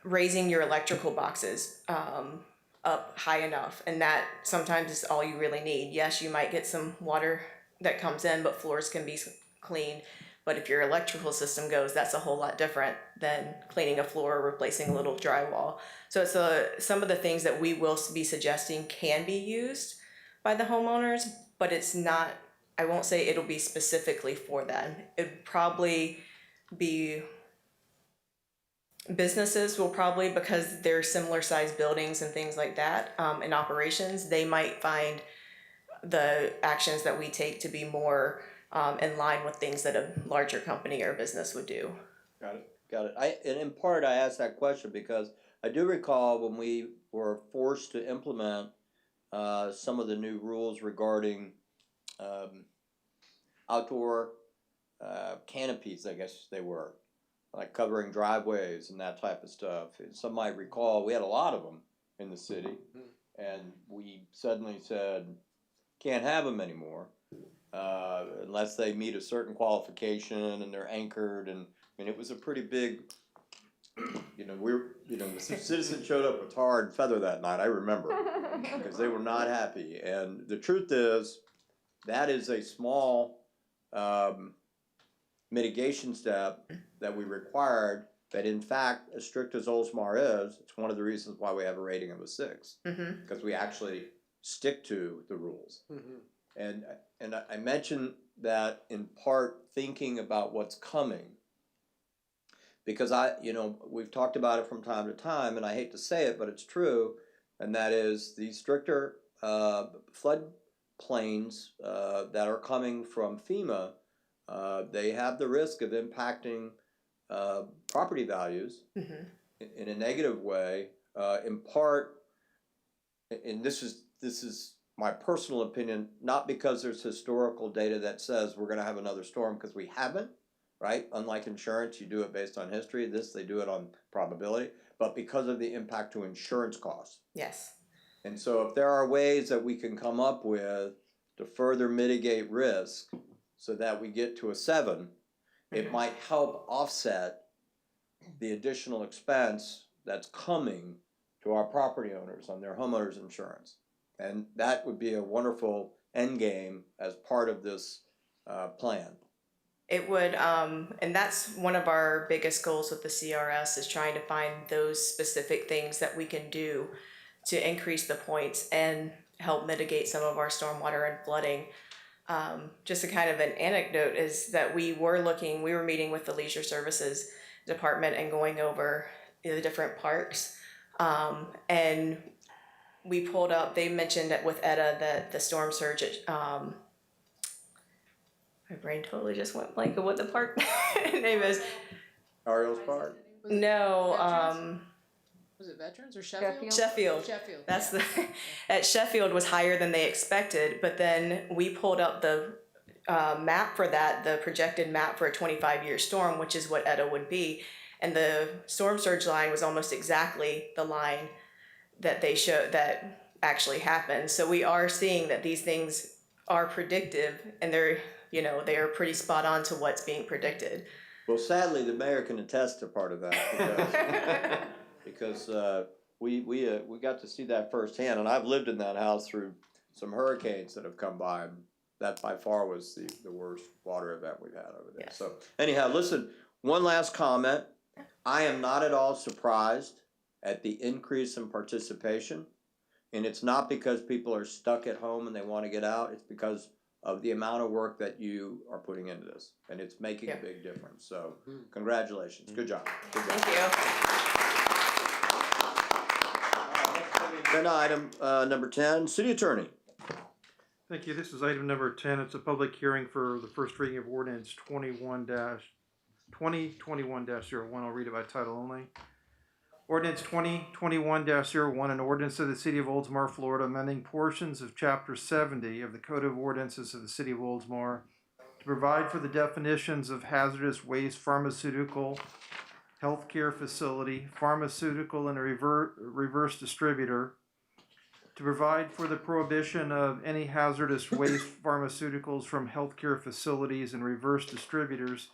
raising your electrical boxes up high enough, and that sometimes is all you really need. Yes, you might get some water that comes in, but floors can be clean. But if your electrical system goes, that's a whole lot different than cleaning a floor or replacing a little drywall. So it's some of the things that we will be suggesting can be used by the homeowners, but it's not, I won't say it'll be specifically for them. It'd probably be businesses will probably, because they're similar sized buildings and things like that, in operations, they might find the actions that we take to be more in line with things that a larger company or business would do. Got it. And in part, I asked that question because I do recall when we were forced to implement some of the new rules regarding outdoor canopies, I guess they were, like covering driveways and that type of stuff. And some might recall we had a lot of them in the city, and we suddenly said, can't have them anymore. Unless they meet a certain qualification and they're anchored, and I mean it was a pretty big, the citizens showed up with tar and feather that night. I remember because they were not happy. And the truth is, that is a small mitigation step that we required. That in fact, as strict as Oldsmar is, it's one of the reasons why we have a rating of a 6 because we actually stick to the rules. And I mentioned that in part thinking about what's coming. Because we've talked about it from time to time, and I hate to say it, but it's true, and that is the stricter flood plains that are coming from FEMA, they have the risk of impacting property values in a negative way, in part, and this is my personal opinion, not because there's historical data that says we're going to have another storm, because we haven't, right? Unlike insurance, you do it based on history. They do it on probability, but because of the impact to insurance costs. Yes. And so if there are ways that we can come up with to further mitigate risk so that we get to a 7, it might help offset the additional expense that's coming to our property owners on their homeowners insurance. And that would be a wonderful end game as part of this plan. It would, and that's one of our biggest goals with the CRS, is trying to find those specific things that we can do to increase the points and help mitigate some of our stormwater and flooding. Just a kind of an anecdote is that we were meeting with the Leisure Services Department and going over the different parks. And we pulled up, they mentioned that with Etta that the storm surge at, my brain totally just went blank of what the park name is. Ariel's Park? No, Was it Veterans or Sheffield? Sheffield. That's the at Sheffield was higher than they expected, but then we pulled up the map for that, the projected map for a 25-year storm, which is what Etta would be, and the storm surge line was almost exactly the line that they showed that actually happened. So we are seeing that these things are predictive, and they are pretty spot on to what's being predicted. Well, sadly, the mayor can attest to part of that because we got to see that firsthand, and I've lived in that house through some hurricanes that have come by. That by far was the worst water event we've had over there. Yes. So anyhow, listen, one last comment. I am not at all surprised at the increase in participation, and it's not because people are stuck at home and they want to get out. It's because of the amount of work that you are putting into this, and it's making a big difference. So congratulations. Good job. Good job. Thank you. Agenda item number 10, City Attorney. Thank you. This is item number 10. It's a public hearing for the first reading of ordinance 2021-01. I'll read it by title only. Ordinance 2021-01, an ordinance of the City of Oldsmar, Florida, amending portions of Chapter 70 of the Code of Ordinances of the City of Oldsmar to provide for the definitions of hazardous waste, pharmaceutical, healthcare facility, pharmaceutical, and a reverse distributor, to provide for the prohibition of any hazardous waste pharmaceuticals from healthcare facilities and reverse distributors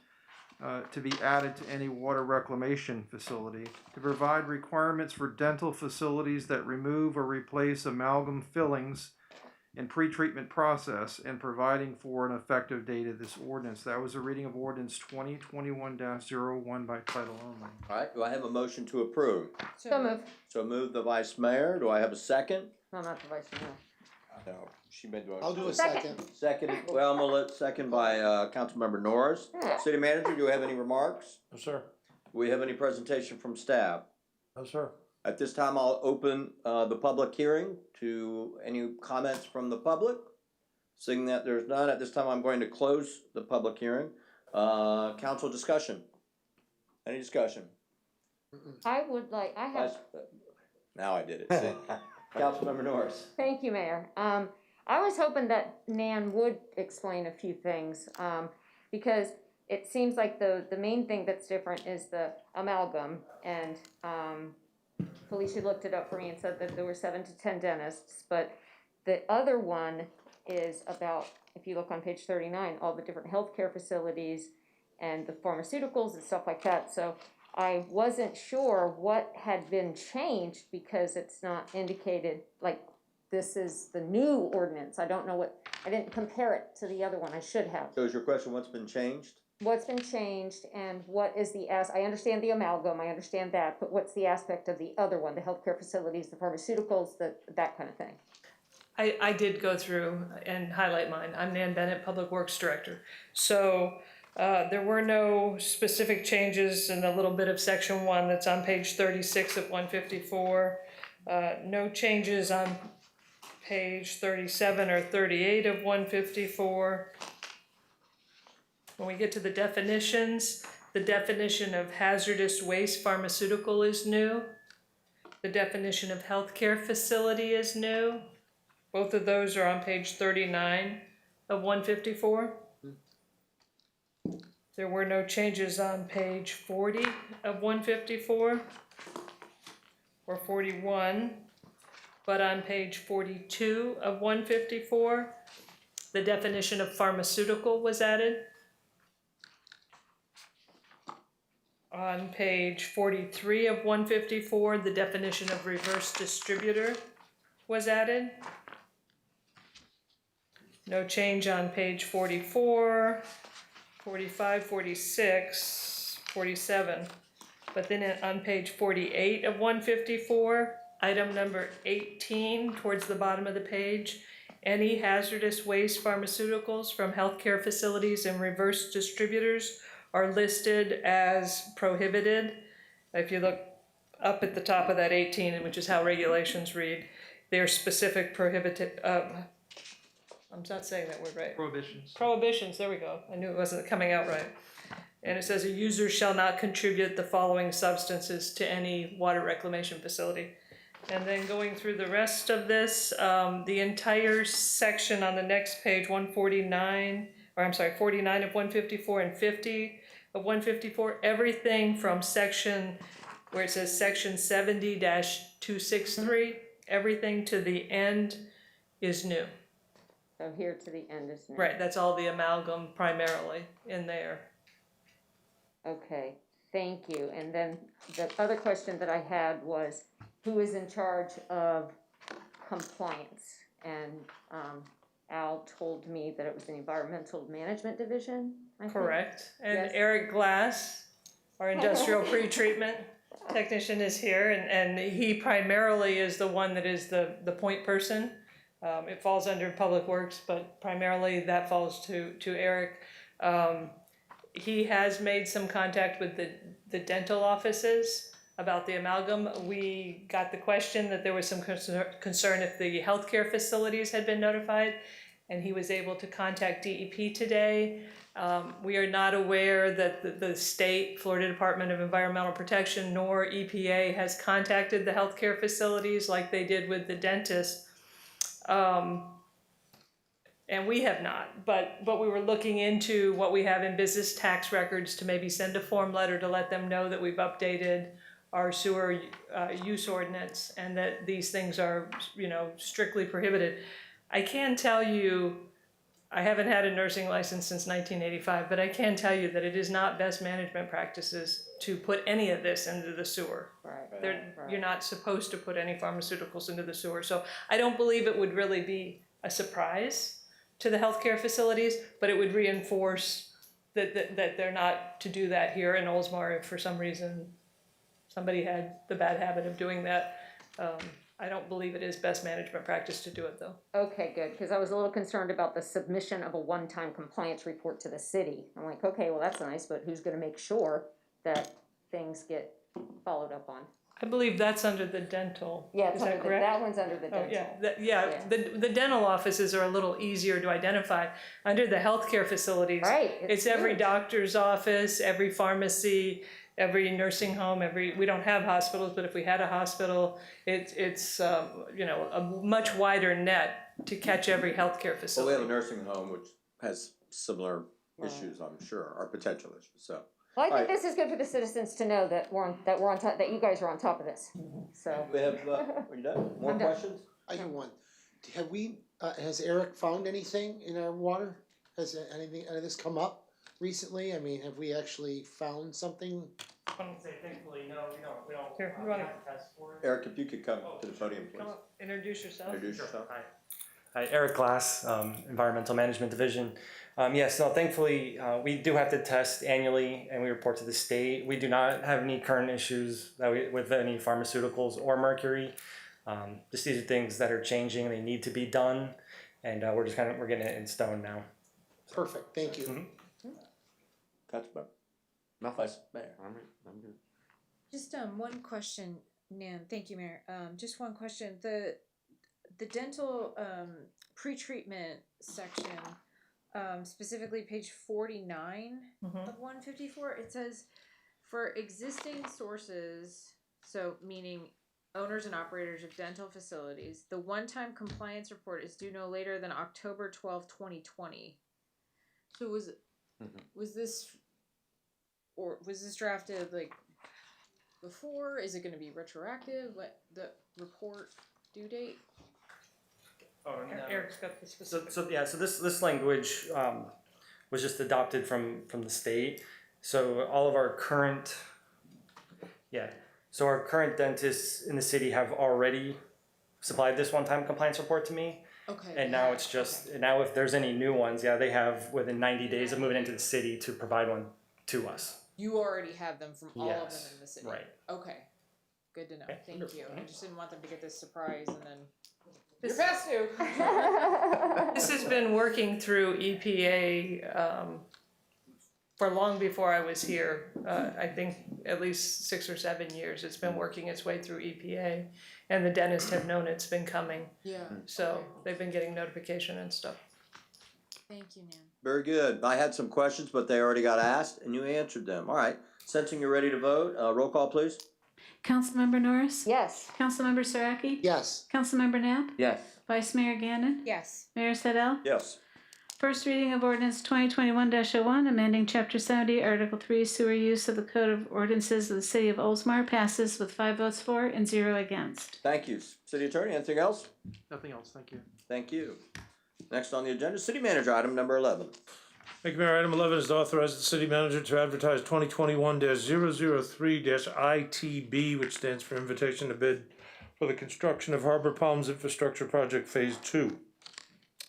to be added to any water reclamation facility, to provide requirements for dental facilities that remove or replace amalgam fillings in pretreatment process, and providing for an effective date of this ordinance. That was a reading of ordinance 2021-01 by title only. All right, do I have a motion to approve? So moved. So move the vice mayor. Do I have a second? No, not the vice mayor. No, she made the. I'll do a Second. second. Second, well, I'm gonna let second by Councilmember Norris. Yeah. City manager, do we have any remarks? No, sir. Do we have any presentation from staff? No, sir. At this time, I'll open the public hearing to any comments from the public. Seeing that there's none, at this time, I'm going to close the public hearing. Council discussion. Any discussion? I would like, I have, Now I did it. See? Councilmember Norris. thank you, Mayor. I was hoping that Nan would explain a few things, because it seems like the main thing that's different is the amalgam, and, Felicia looked it up for me and said that there were 7 to 10 dentists, but the other one is about, if you look on page 39, all the different healthcare facilities and the pharmaceuticals and stuff like that. So I wasn't sure what had been changed, because it's not indicated, like, this is the new ordinance. I don't know what, I didn't compare it to the other one. I should have. So is your question, what's been changed? What's been changed, and what is I understand the amalgam, I understand that, but what's the aspect of the other one, the healthcare facilities, the pharmaceuticals, that kind of thing? I did go through and highlight mine. I'm Nan Bennett, Public Works Director. So there were no specific changes in a little bit of section 1 that's on page 36 of 154. No changes on page 37 or 38 of 154. When we get to the definitions, the definition of hazardous waste pharmaceutical is new. The definition of healthcare facility is new. Both of those are on page 39 of 154. There were no changes on page 40 of 154 or 41, but on page 42 of 154, the definition of pharmaceutical was added. On page 43 of 154, the definition of reverse distributor was added. No change on page 44, 45, 46, 47. But then on page 48 of 154, item number 18, towards the bottom of the page, any hazardous waste pharmaceuticals from healthcare facilities and reverse distributors are listed as prohibited. If you look up at the top of that 18, which is how regulations read, they're specific prohibited, I'm not saying that word right. Prohibitions. Prohibitions, there we go. I knew it wasn't coming out right. And it says a user shall not contribute the following substances to any water reclamation facility. And then going through the rest of this, the entire section on the next page, 149, or I'm sorry, 49 of 154 and 50 of 154, everything from section, where it says section 70-263, everything to the end is new. So here to the end is new. Right, that's all the amalgam primarily in there. Okay, thank you. And then the other question that I had was, who is in charge of compliance? And Al told me that it was the Environmental Management Division, I think. Correct. And Yes. Eric Glass, our industrial pretreatment technician, is here, and he primarily is the one that is the point person. It falls under Public Works, but primarily that falls to Eric. He has made some contact with the dental offices about the amalgam. We got the question that there was some concern if the healthcare facilities had been notified, and he was able to contact DEP today. We are not aware that the state, Florida Department of Environmental Protection, nor EPA has contacted the healthcare facilities like they did with the dentist. And we have not, but we were looking into what we have in business tax records to maybe send a form letter to let them know that we've updated our sewer use ordinance and that these things are, strictly prohibited. I can tell you, I haven't had a nursing license since 1985, but I can tell you that it is not best management practices to put any of this into the sewer. Right. You're not supposed to put any pharmaceuticals into the sewer. So I don't believe it would really be a surprise to the healthcare facilities, but it would reinforce that they're not to do that here in Oldsmar if for some reason somebody had the bad habit of doing that. I don't believe it is best management practice to do it though. Okay, good, because I was a little concerned about the submission of a one-time compliance report to the city. I'm like, okay, well, that's nice, but who's gonna make sure that things get followed up on? I believe that's under the dental. Yeah, Is that correct? that one's under the dental. Yeah, the dental offices are a little easier to identify. Under the healthcare facilities, Right, it's every doctor's office, every pharmacy, every nursing home, we don't have hospitals, but if we had a hospital, it's a much wider net to catch every healthcare Well, facility. we have a nursing home which has similar issues, I'm sure, or potential issues, so. Well, I think Alright. this is good for the citizens to know that we're on top, that you guys are on top of this, so. We have, are you done? More I'm done. questions? I have one. Has Eric found anything in our water? Has any of this come up recently? I mean, have we actually found something? I wouldn't say thankfully, no, we don't. Here, you wanna- test for it. Eric, if you could come to the podium, please. Come up, introduce yourself. Introduce yourself. Hi, Eric Glass, Environmental Management Division. Thankfully, we do have to test annually and we report to the state. We do not have any current issues with any pharmaceuticals or mercury. Just these are things that are changing, they need to be done, and we're getting it in stone now. Perfect, thank you. Councilmember. Mayor. I'm good. Just one question, Nan. Thank you, Mayor. Just one question. The dental pre-treatment section, specifically page 49 of 154, it says for existing sources, so meaning owners and operators of dental facilities, the one-time compliance report is due no later than October 12th, 2020. So was this drafted like before? Is it going to be retroactive? What the report due date? Oh, no. Eric's got the specific. So this language was just adopted from the state. So all of our current dentists in the city have already supplied this one-time compliance report to me. Okay. And now it's just now if there's any new ones, they have within 90 days of moving into the city to provide one to us. You already have them from all of them in the city. Right. Okay. Good to know. Thank you. I just didn't want them to get this surprise and then. This- You're past due. This has been working through EPA for long before I was here. I think at least 6 or 7 years it's been working its way through EPA, and the dentists have known it's been coming. Yeah. So they've been getting notification and stuff. Thank you, Nan. Very good. I had some questions, but they already got asked, and you answered them. All right. Sensing you're ready to vote, roll call, please. Councilmember Norris? Yes. Councilmember Saraki? Yes. Councilmember Knapp? Yes. Vice Mayor Gannon? Yes. Mayor Sedell? Yes. First reading of ordinance 2021-01, amending Chapter 70, Article 3, sewer use of the Code of Ordinances of the City of Oldsmar, passes with 5 votes for and 0 against. Thank you. City Attorney, anything else? Nothing else, thank you. Thank you. Next on the agenda, City Manager, item number 11. Thank you, Mayor. Item 11 is to authorize the city manager to advertise 2021-003-ITB, which stands for Invitation to Bid for the construction of Harbor Palms Infrastructure Project Phase 2.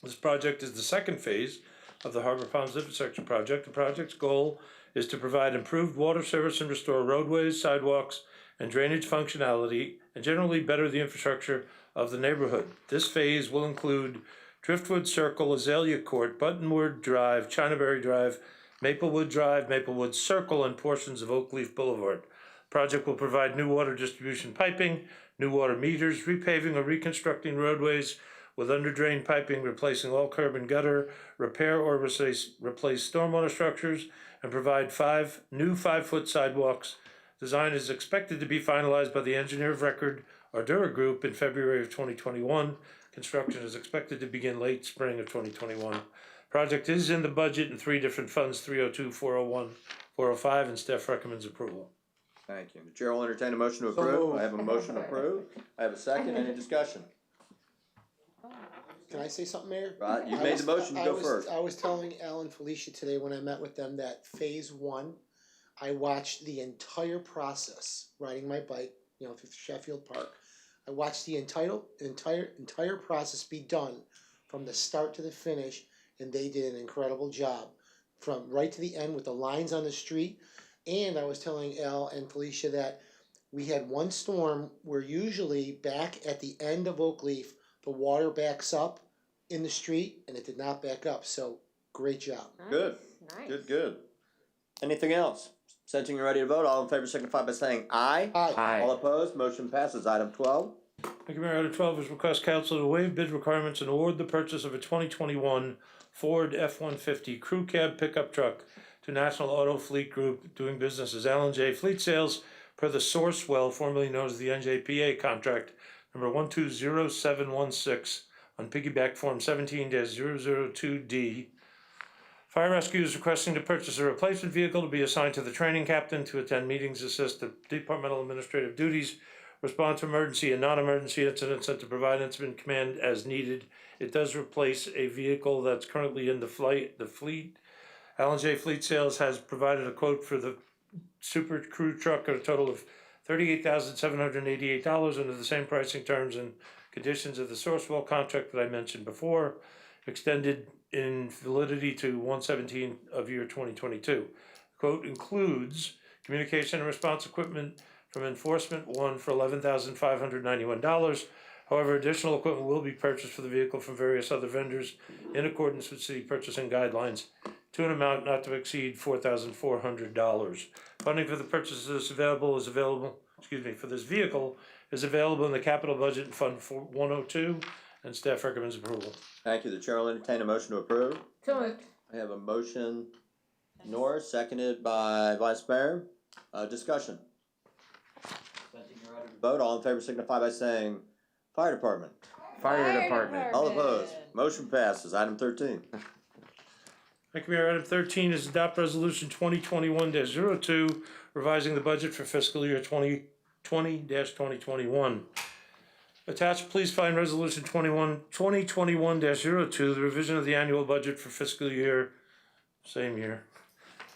This project is the second phase of the Harbor Palms Infrastructure Project. The project's goal is to provide improved water service and restore roadways, sidewalks, and drainage functionality, and generally better the infrastructure of the neighborhood. This phase will include Driftwood Circle, Azalea Court, Buttonwood Drive, Chinaberry Drive, Maplewood Drive, Maplewood Circle, and portions of Oakleaf Boulevard. Project will provide new water distribution piping, new water meters, repaving or reconstructing roadways with under-drain piping, replacing all curb and gutter, repair or replace stormwater structures, and provide 5 new 5-foot sidewalks. Design is expected to be finalized by the engineer of record, Ardura Group, in February of 2021. Construction is expected to begin late spring of 2021. Project is in the budget in 3 different funds, 302, 401, 405, and staff recommends approval. Thank you. The chair will entertain a motion to So approve. moved. I have a motion to approve. I have a second. Any discussion? Can I say something, Mayor? Right, you made the motion, you go first. I was telling Al and Felicia today when I met with them that phase 1, I watched the entire process, riding my bike, through Sheffield Park. I watched the entire process be done from the start to the finish, and they did an incredible job from right to the end with the lines on the street. And I was telling Al and Felicia that we had one storm where usually back at the end of Oakleaf, the water backs up in the street, and it did not back up. So great job. Good. Nice. Good. Anything else? Sensing you're ready to vote, all in favor signify by saying aye. Aye. All opposed, motion passes. Item 12. Thank you, Mayor. Item 12 is request council to waive bid requirements and award the purchase of a 2021 Ford F-150 crew cab pickup truck to National Auto Fleet Group, doing business as Allen J Fleet Sales, per the Sourcewell, formerly known as the NJPA contract number 120716 on piggyback form 17-002D. Fire Rescue is requesting to purchase a replacement vehicle to be assigned to the training captain to attend meetings, assist the departmental administrative duties, respond to emergency and non-emergency incidents, and to provide incident command as needed. It does replace a vehicle that's currently in the fleet. Allen J Fleet Sales has provided a quote for the Super Crew truck at a total of $38,788 under the same pricing terms and conditions of the Sourcewell contract that I mentioned before, extended in validity to 1/17 of year 2022. The quote includes communication and response equipment from enforcement one for $11,591. However, additional equipment will be purchased for the vehicle from various other vendors in accordance with city purchasing guidelines to an amount not to exceed $4,400. Funding for the purchase of this for this vehicle is available in the capital budget in Fund 102, and staff recommends approval. Thank you. The chair will entertain a motion to approve. So moved. I have a motion, Norris, seconded by Vice Mayor. Discussion. Vote, all in favor signify by saying Fire Department. Fire Department. All opposed, motion passes. Item 13. Thank you, Mayor. Item 13 is adopt resolution 2021-02, revising the budget for fiscal year 2020-2021. Attached, please find resolution 2021-02, the revision of the annual budget for fiscal year, same year.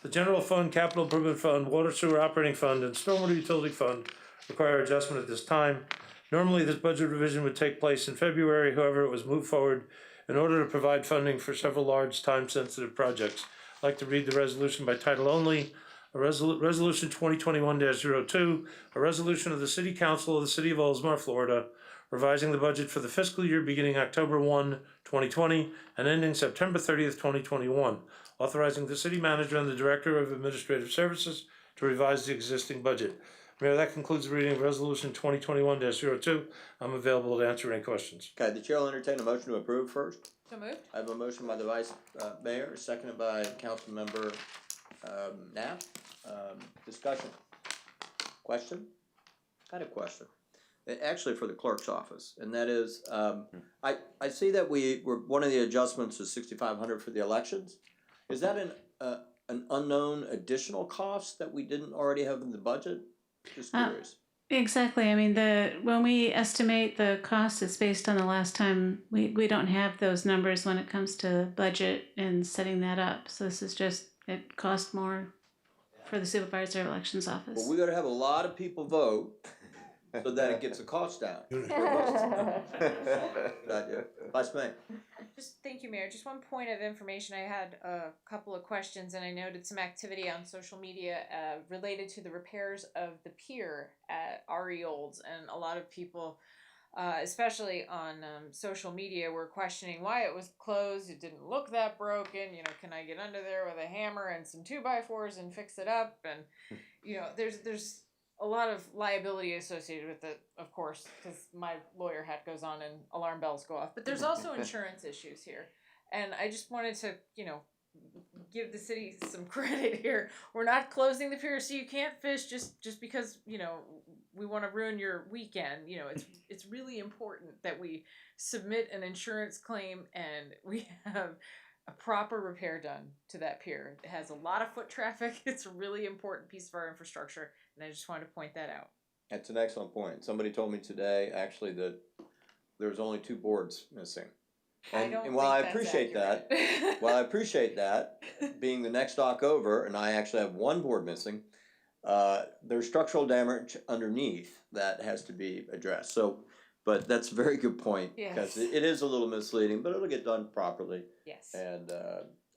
The general fund, capital improvement fund, water sewer operating fund, and stormwater utility fund require adjustment at this time. Normally, this budget revision would take place in February, however, it was moved forward in order to provide funding for several large time-sensitive projects. I'd like to read the resolution by title only. Resolution 2021-02, a resolution of the City Council of the City of Oldsmar, Florida, revising the budget for the fiscal year beginning October 1, 2020, and ending September 30th, 2021, authorizing the city manager and the director of administrative services to revise the existing budget. Mayor, that concludes the reading of resolution 2021-02. I'm available to answer any questions. Okay, the chair will entertain a motion to approve first. So moved. I have a motion by the Vice Mayor, seconded by Councilmember Knapp. Discussion. Question? Got a question. Actually for the clerk's office, and that is, I see that one of the adjustments is $6,500 for the elections. Is that an unknown additional cost that we didn't already have in the budget? Just curious. Exactly. I mean, when we estimate the cost, it's based on the last time. We don't have those numbers when it comes to budget and setting that up. So this is just, it cost more for the supervisor elections office. Well, we gotta have a lot of people vote so that it gets the cost down. Good idea. Vice Mayor. Just thank you, Mayor. Just one point of information. I had a couple of questions, and I noted some activity on social media related to the repairs of the pier at RE Olds, and a lot of people, especially on social media, were questioning why it was closed. It didn't look that broken. You know, can I get under there with a hammer and some 2x4s and fix it up? And you know, there's a lot of liability associated with it, of course, because my lawyer hat goes on and alarm bells go off. But there's also insurance issues here. And I just wanted to, you know, give the city some credit here. We're not closing the pier so you can't fish just because, you know, we want to ruin your weekend. You know, it's really important that we submit an insurance claim and we have a proper repair done to that pier. It has a lot of foot traffic. It's a really important piece of our infrastructure, and I just wanted to point that out. That's an excellent point. Somebody told me today, actually, that there's only 2 boards missing. And while I appreciate that, being the next dock over, and I actually have 1 board missing, there's structural damage underneath that has to be addressed. So, but that's a very good point, because it is a little misleading, but it'll get done properly. Yes. And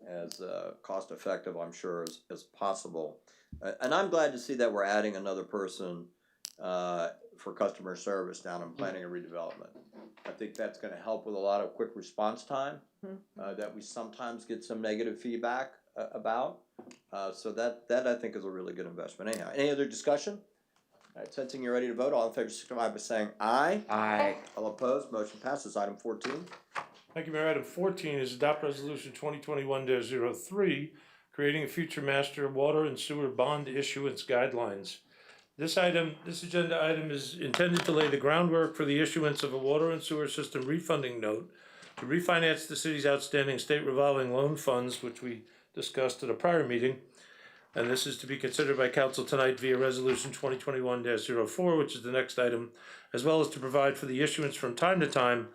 as cost effective, I'm sure, as possible. And I'm glad to see that we're adding another person for customer service down in planning and redevelopment. I think that's going to help with a lot of quick response time that we sometimes get some negative feedback about. So that I think is a really good investment. Anyhow, any other discussion? All right, sensing you're ready to vote, all in favor signify by saying aye. Aye. All opposed, motion passes. Item 14. Thank you, Mayor. Item 14 is adopt resolution 2021-03, creating a future master water and sewer bond issuance guidelines. This agenda item is intended to lay the groundwork for the issuance of a water and sewer system refunding note to refinance the city's outstanding state revolving loan funds, which we discussed at a prior meeting. And this is to be considered by council tonight via resolution 2021-04, which is the next item, as well as to provide for the issuance from time to time,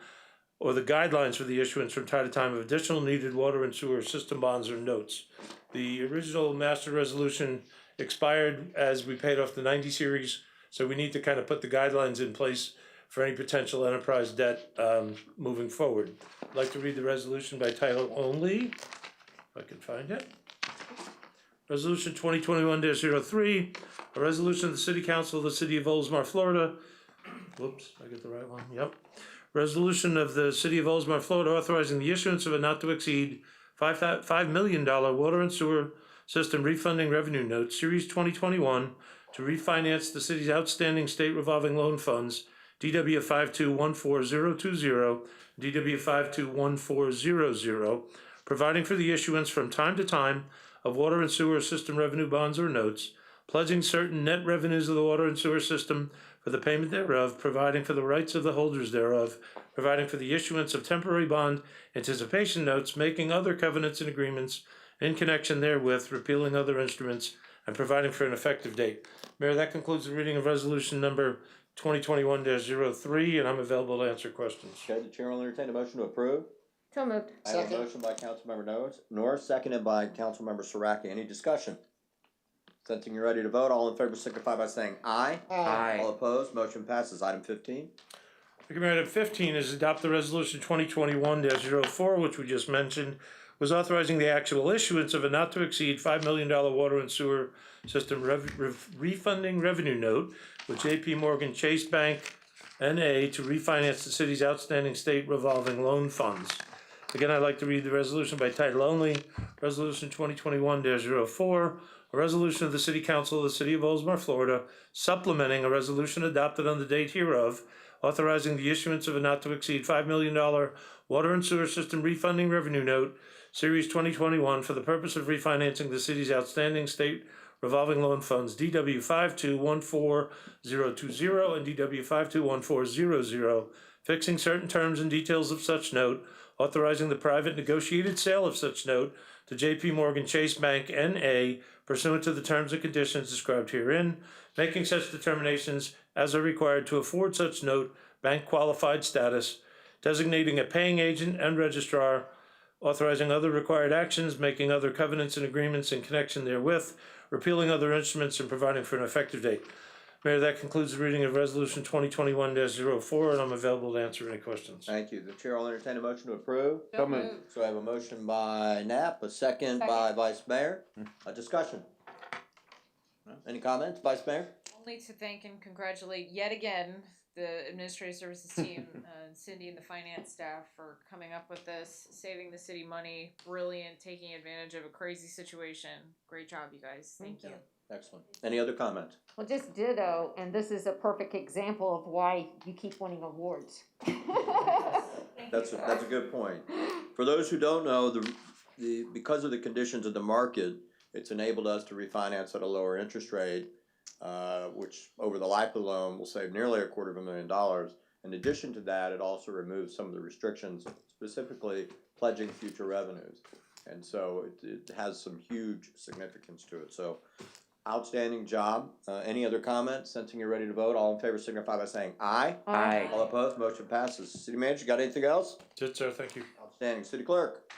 or the guidelines for the issuance from time to time of additional needed water and sewer system bonds or notes. The original master resolution expired as we paid off the 90 series, so we need to kind of put the guidelines in place for any potential enterprise debt moving forward. I'd like to read the resolution by title only, if I can find it. Resolution 2021-03, a resolution of the City Council of the City of Oldsmar, Florida. Whoops, I get the right one, yep. Resolution of the City of Oldsmar, Florida, authorizing the issuance of a not to exceed $5 million water and sewer system refunding revenue note, Series 2021, to refinance the city's outstanding state revolving loan funds, DW 5214020, DW 5214000, providing for the issuance from time to time of water and sewer system revenue bonds or notes, pledging certain net revenues of the water and sewer system for the payment thereof, providing for the rights of the holders thereof, providing for the issuance of temporary bond anticipation notes, making other covenants and agreements in connection therewith, repealing other instruments, and providing for an effective date. Mayor, that concludes the reading of resolution number 2021-03, and I'm available to answer questions. Okay, the chair will entertain a motion to approve. So moved. I have a motion by Councilmember Norris, seconded by Councilmember Saraki. Any discussion? Sensing you're ready to vote, all in favor signify by saying aye. Aye. All opposed, motion passes. Item 15. Item 15 is adopt the resolution 2021-04, which we just mentioned, was authorizing the actual issuance of a not to exceed $5 million water and sewer system refunding revenue note with JP Morgan Chase Bank N.A. to refinance the city's outstanding state revolving loan funds. Again, I'd like to read the resolution by title only. Resolution 2021-04, a resolution of the City Council of the City of Oldsmar, Florida, supplementing a resolution adopted on the date hereof, authorizing the issuance of a not to exceed $5 million water and sewer system refunding revenue note, Series 2021, for the purpose of refinancing the city's outstanding state revolving loan funds, DW 5214020 and DW 5214000, fixing certain terms and details of such note, authorizing the private negotiated sale of such note to JP Morgan Chase Bank N.A. pursuant to the terms and conditions described herein, making such determinations as are required to afford such note bank qualified status, designating a paying agent and registrar, authorizing other required actions, making other covenants and agreements in connection therewith, repealing other instruments, and providing for an effective date. Mayor, that concludes the reading of Resolution 2021-04, and I'm available to answer any questions. Thank you. The chair will entertain a motion to approve. So moved. So I have a motion by Knapp, a second by Vice Mayor. A discussion. No? Any comments, Vice Mayor? Only to thank and congratulate yet again the administrative services team, Cindy and the finance staff for coming up with this, saving the city money, brilliant, taking advantage of a crazy situation. Great job, you guys. Thank you. Excellent. Any other comments? Well, just ditto, and this is a perfect example of why you keep winning awards. That's a good point. For those who don't know, because of the conditions of the market, it's enabled us to refinance at a lower interest rate, which over the life of the loan will save nearly $250,000. In addition to that, it also removes some of the restrictions, specifically pledging future revenues. And so it has some huge significance to it. So outstanding job. Any other comments? Sensing you're ready to vote, all in favor signify by saying aye. Aye. All opposed, motion passes. City Manager, got anything else? That's it, sir. Thank you. Outstanding. City Clerk.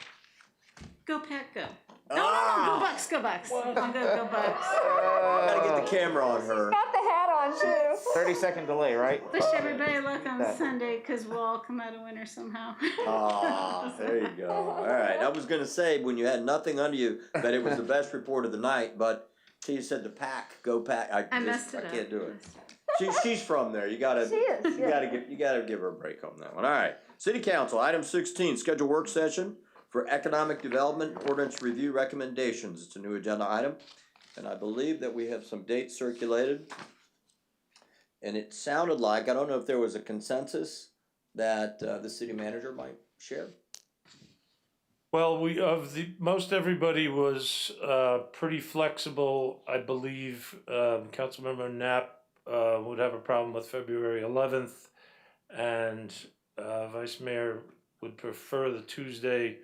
Go Pack, go. No, go Bucks, go Bucks. I'm gonna go Bucks. Gotta get the camera on her. Got the hat on too. 30-second delay, right? Wish everybody luck on Sunday, because we'll all come out a winner somehow. Ah, there you go. All right. I was gonna say when you had nothing under you that it was the best report of the night, but you said the Pack, go Pack. I messed it up. can't do it. She's from there. You gotta give her a break on that one. All right. City Council, item 16, schedule work session for economic development ordinance review recommendations. It's a new agenda item, and I believe that we have some dates circulated. And it sounded like, I don't know if there was a consensus that the city manager might share. Well, most everybody was pretty flexible. I believe Councilmember Knapp would have a problem with February 11th, and Vice Mayor would prefer the Tuesday,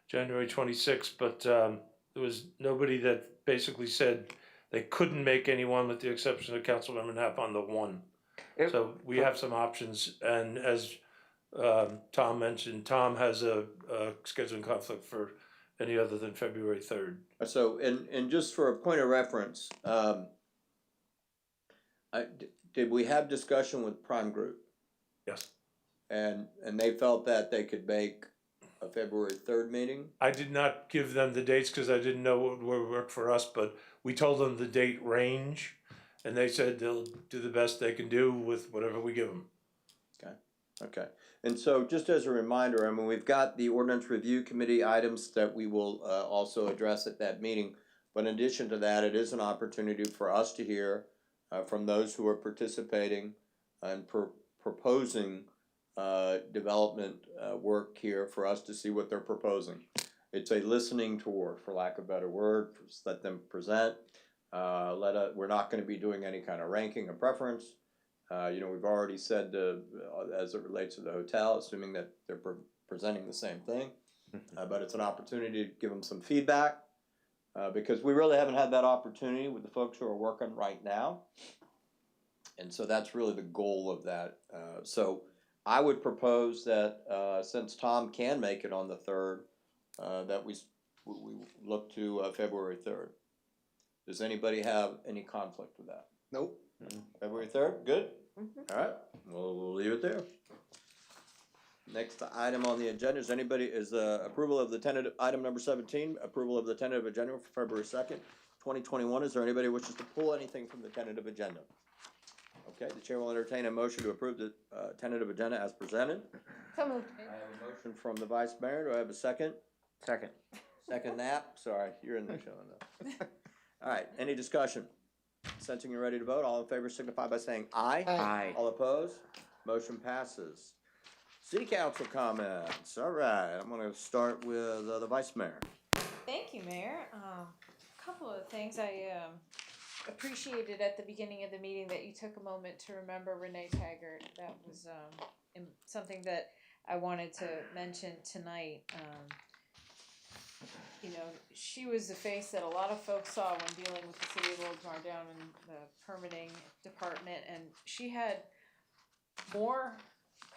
January 26th, but there was nobody that basically said they couldn't make anyone with the exception of Councilmember Knapp on the one. So we have some options, and as Tom mentioned, Tom has a scheduling conflict for any other than February 3rd. So, and just for a point of reference, did we have discussion with Prime Group? Yes. And they felt that they could make a February 3rd meeting? I did not give them the dates because I didn't know what would work for us, but we told them the date range, and they said they'll do the best they can do with whatever we give them. Okay, and so just as a reminder, I mean, we've got the ordinance review committee items that we will also address at that meeting. But in addition to that, it is an opportunity for us to hear from those who are participating and proposing development work here for us to see what they're proposing. It's a listening tour, for lack of a better word. Let them present. We're not going to be doing any kind of ranking or preference. We've already said as it relates to the hotel, assuming that they're presenting the same thing, but it's an opportunity to give them some feedback because we really haven't had that opportunity with the folks who are working right now. And so that's really the goal of that. So I would propose that since Tom can make it on the 3rd, that we look to February 3rd. Does anybody have any conflict with that? Nope. February 3rd, good? All right, we'll leave it there. Next item on the agenda is approval of the tentative, item number 17, approval of the tentative agenda for February 2nd, 2021. Is there anybody who wishes to pull anything from the tentative agenda? Okay, the chair will entertain a motion to approve the tentative agenda as presented. So moved. I have a motion from the vice mayor. Do I have a second? Second. Second Knapp. Sorry, you're in the show enough. All right, any discussion? Sensing you're ready to vote, all in favor signify by saying aye. Aye. All opposed? Motion passes. City council comments. All right, I'm gonna start with the vice mayor. Thank you, Mayor. A couple of things I appreciated at the beginning of the meeting that you took a moment to remember Renee Taggart. That was something that I wanted to mention tonight. She was the face that a lot of folks saw when dealing with the city of Oldsmar down in the permitting department, and she had more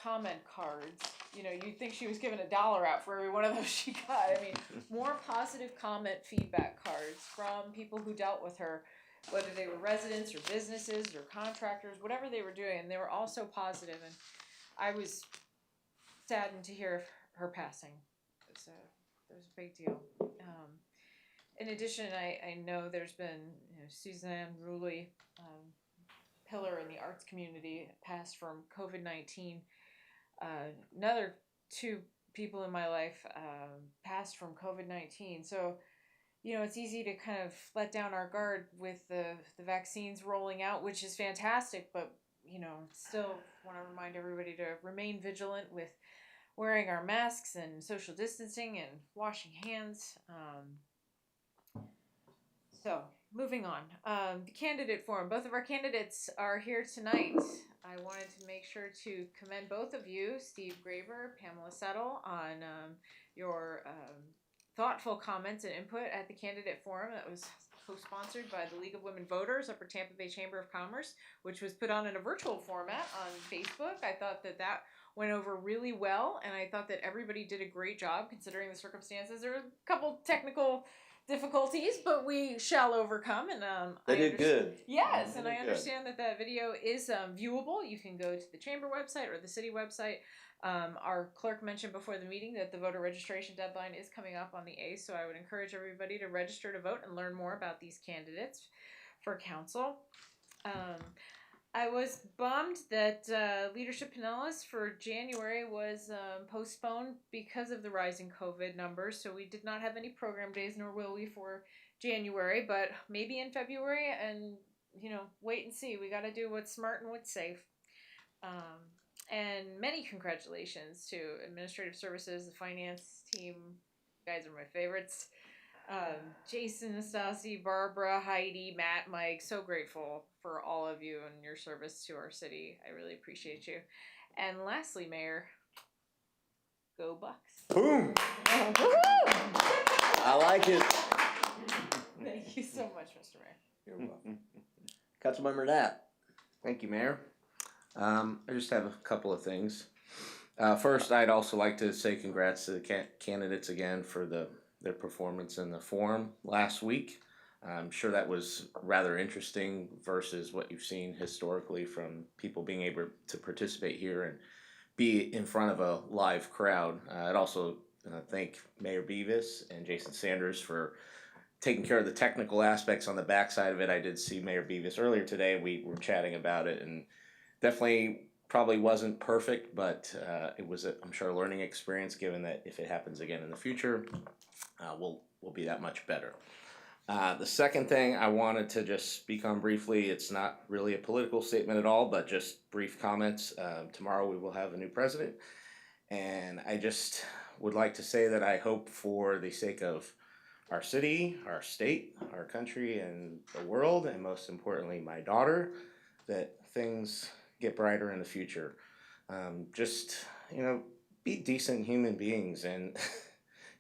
comment cards. You'd think she was giving $1 out for every one of those she got. I mean, more positive comment feedback cards from people who dealt with her, whether they were residents or businesses or contractors, whatever they were doing, and they were all so positive, and I was saddened to hear of her passing. It was a big deal. In addition, I know there's been Suzanne Ruley, pillar in the arts community, passed from COVID-19. Another 2 people in my life passed from COVID-19. So, it's easy to kind of let down our guard with the vaccines rolling out, which is fantastic, but, still want to remind everybody to remain vigilant with wearing our masks and social distancing and washing hands. So, moving on. The candidate forum. Both of our candidates are here tonight. I wanted to make sure to commend both of you, Steve Graver, Pamela Settle, on your thoughtful comments and input at the candidate forum that was co-sponsored by the League of Women Voters, Upper Tampa Bay Chamber of Commerce, which was put on in a virtual format on Facebook. I thought that went over really well, and I thought that everybody did a great job considering the circumstances. There were a couple technical difficulties, but we shall overcome. And They did good. Yes, They and did I good. understand that video is viewable. You can go to the chamber website or the city website. Our clerk mentioned before the meeting that the voter registration deadline is coming up on the 8th, so I would encourage everybody to register to vote and learn more about these candidates for council. I was bummed that Leadership Pinellas for January was postponed because of the rising COVID numbers, so we did not have any program days, nor will we for January, but maybe in February, and wait and see. We got to do what's smart and what's safe. And many congratulations to Administrative Services, the finance team. You guys are my favorites. Jason, Nastasi, Barbara, Heidi, Matt, Mike, so grateful for all of you and your service to our city. I really appreciate you. And lastly, Mayor, go Bucks. Boom! I like it. Thank you so much, Mr. Mayor. You're welcome. Councilmember Knapp. Thank you, Mayor. I just have a couple of things. First, I'd also like to say congrats to the candidates again for their performance in the forum last week. I'm sure that was rather interesting versus what you've seen historically from people being able to participate here and be in front of a live crowd. It also thank Mayor Beavis and Jason Sanders for taking care of the technical aspects on the backside of it. I did see Mayor Beavis earlier today. We were chatting about it, and definitely probably wasn't perfect, but it was, I'm sure, a learning experience, given that if it happens again in the future, we'll be that much better. The second thing I wanted to just speak on briefly, it's not really a political statement at all, but just brief comments. Tomorrow we will have a new president, and I just would like to say that I hope, for the sake of our city, our state, our country, and the world, and most importantly my daughter, that things get brighter in the future. Just, be decent human beings, and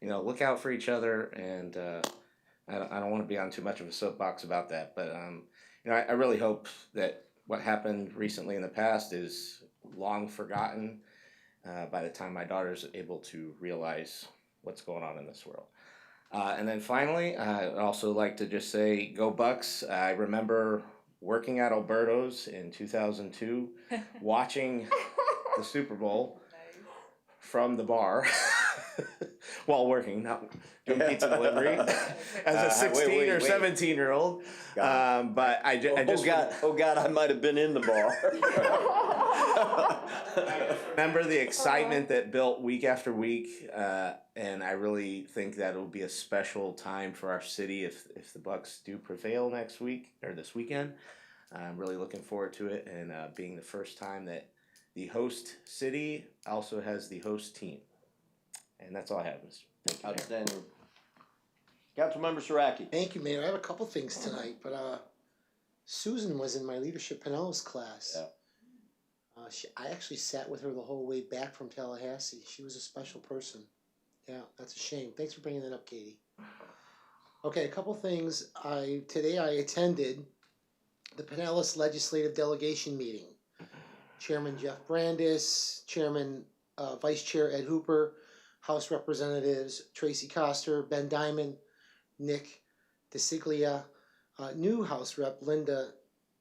look out for each other, and I don't want to be on too much of a soapbox about that, but I really hope that what happened recently in the past is long forgotten by the time my daughter's able to realize what's going on in this world. And then finally, I'd also like to just say, go Bucks. I remember working at Alberto's in 2002, watching the Super Bowl from the bar while working, not doing pizza delivery, as a 16 or 17-year-old. But I just God, I might have been in the bar. remember the excitement that built week after week, and I really think that it'll be a special time for our city if the Bucks do prevail next week or this weekend. I'm really looking forward to it, and being the first time that the host city also has the host team. And that's all I have, Mr. Thank you, Mayor. Outstanding. Councilmember Saraki. Thank you, Mayor. I have a couple things tonight, but Susan was in my Leadership Pinellas class. Yeah. I actually sat with her the whole way back from Tallahassee. She was a special person. Yeah, that's a shame. Thanks for bringing that up, Katie. Okay, a couple things. Today I attended the Pinellas Legislative Delegation meeting. Chairman Jeff Brandis, Vice Chair Ed Hooper, House Representatives Tracy Coster, Ben Diamond, Nick DeCiglia, new House Rep Linda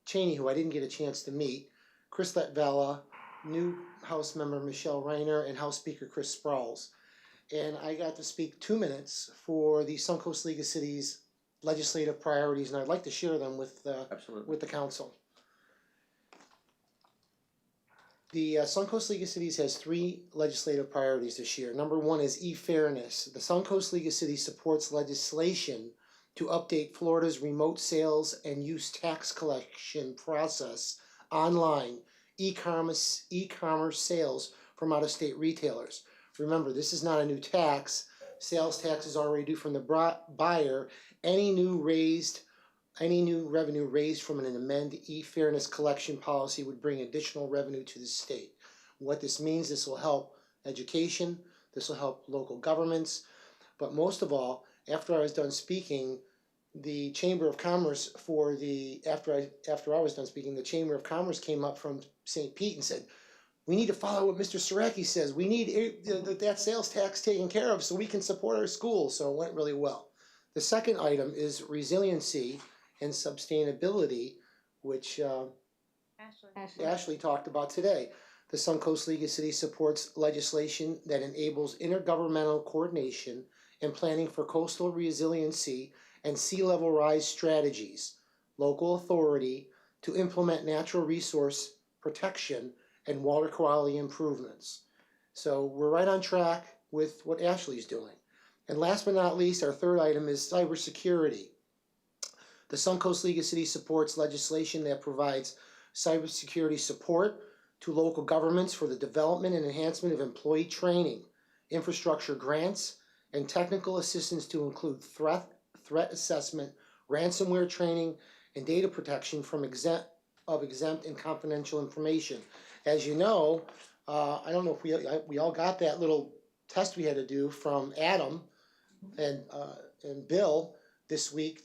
Cheney, who I didn't get a chance to meet, Chris Letvella, new House Member Michelle Reiner, and House Speaker Chris Sprouls. And I got to speak 2 minutes for the Suncoast League of Cities legislative priorities, and I'd like to share them with the council. The Suncoast League of Cities has 3 legislative priorities this year. Number 1 is e-fairness. The Suncoast League of Cities supports legislation to update Florida's remote sales and use tax collection process online, e-commerce sales from out-of-state retailers. Remember, this is not a new tax. Sales tax is already due from the buyer. Any new revenue raised from an amended e-fairness collection policy would bring additional revenue to the state. What this means, this will help education, this will help local governments, but most of all, after I was done speaking, the Chamber of Commerce after I was done speaking, the Chamber of Commerce came up from St. Pete and said, we need to follow what Mr. Saraki says. We need that sales tax taken care of so we can support our schools. So it went really well. The second item is resiliency and sustainability, which Ashley talked about today. The Suncoast League of Cities supports legislation that enables intergovernmental coordination and planning for coastal resiliency and sea level rise strategies, local authority to implement natural resource protection and water quality improvements. So we're right on track with what Ashley's doing. And last but not least, our third item is cybersecurity. The Suncoast League of Cities supports legislation that provides cybersecurity support to local governments for the development and enhancement of employee training, infrastructure grants, and technical assistance to include threat assessment, ransomware training, and data protection from exempt and confidential information. As you know, I don't know if we all got that little test we had to do from Adam and Bill this week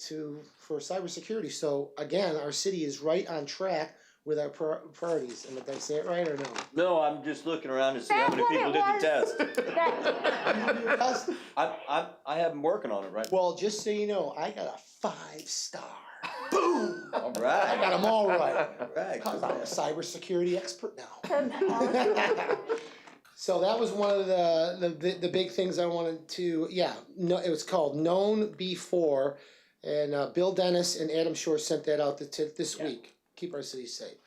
for cybersecurity. So again, our city is right on track with our priorities. And did I say it right or no? No, I'm just looking around to see how many people did the test. I have them working on it right now. Well, just so you know, I got a 5-star. Boom! All right. I got them all right. Right. Because I'm a cybersecurity expert now. So that was one of the big things I wanted to, no, it was called Known Before. And Bill Dennis and Adam Shore sent that out this week. Keep our city safe.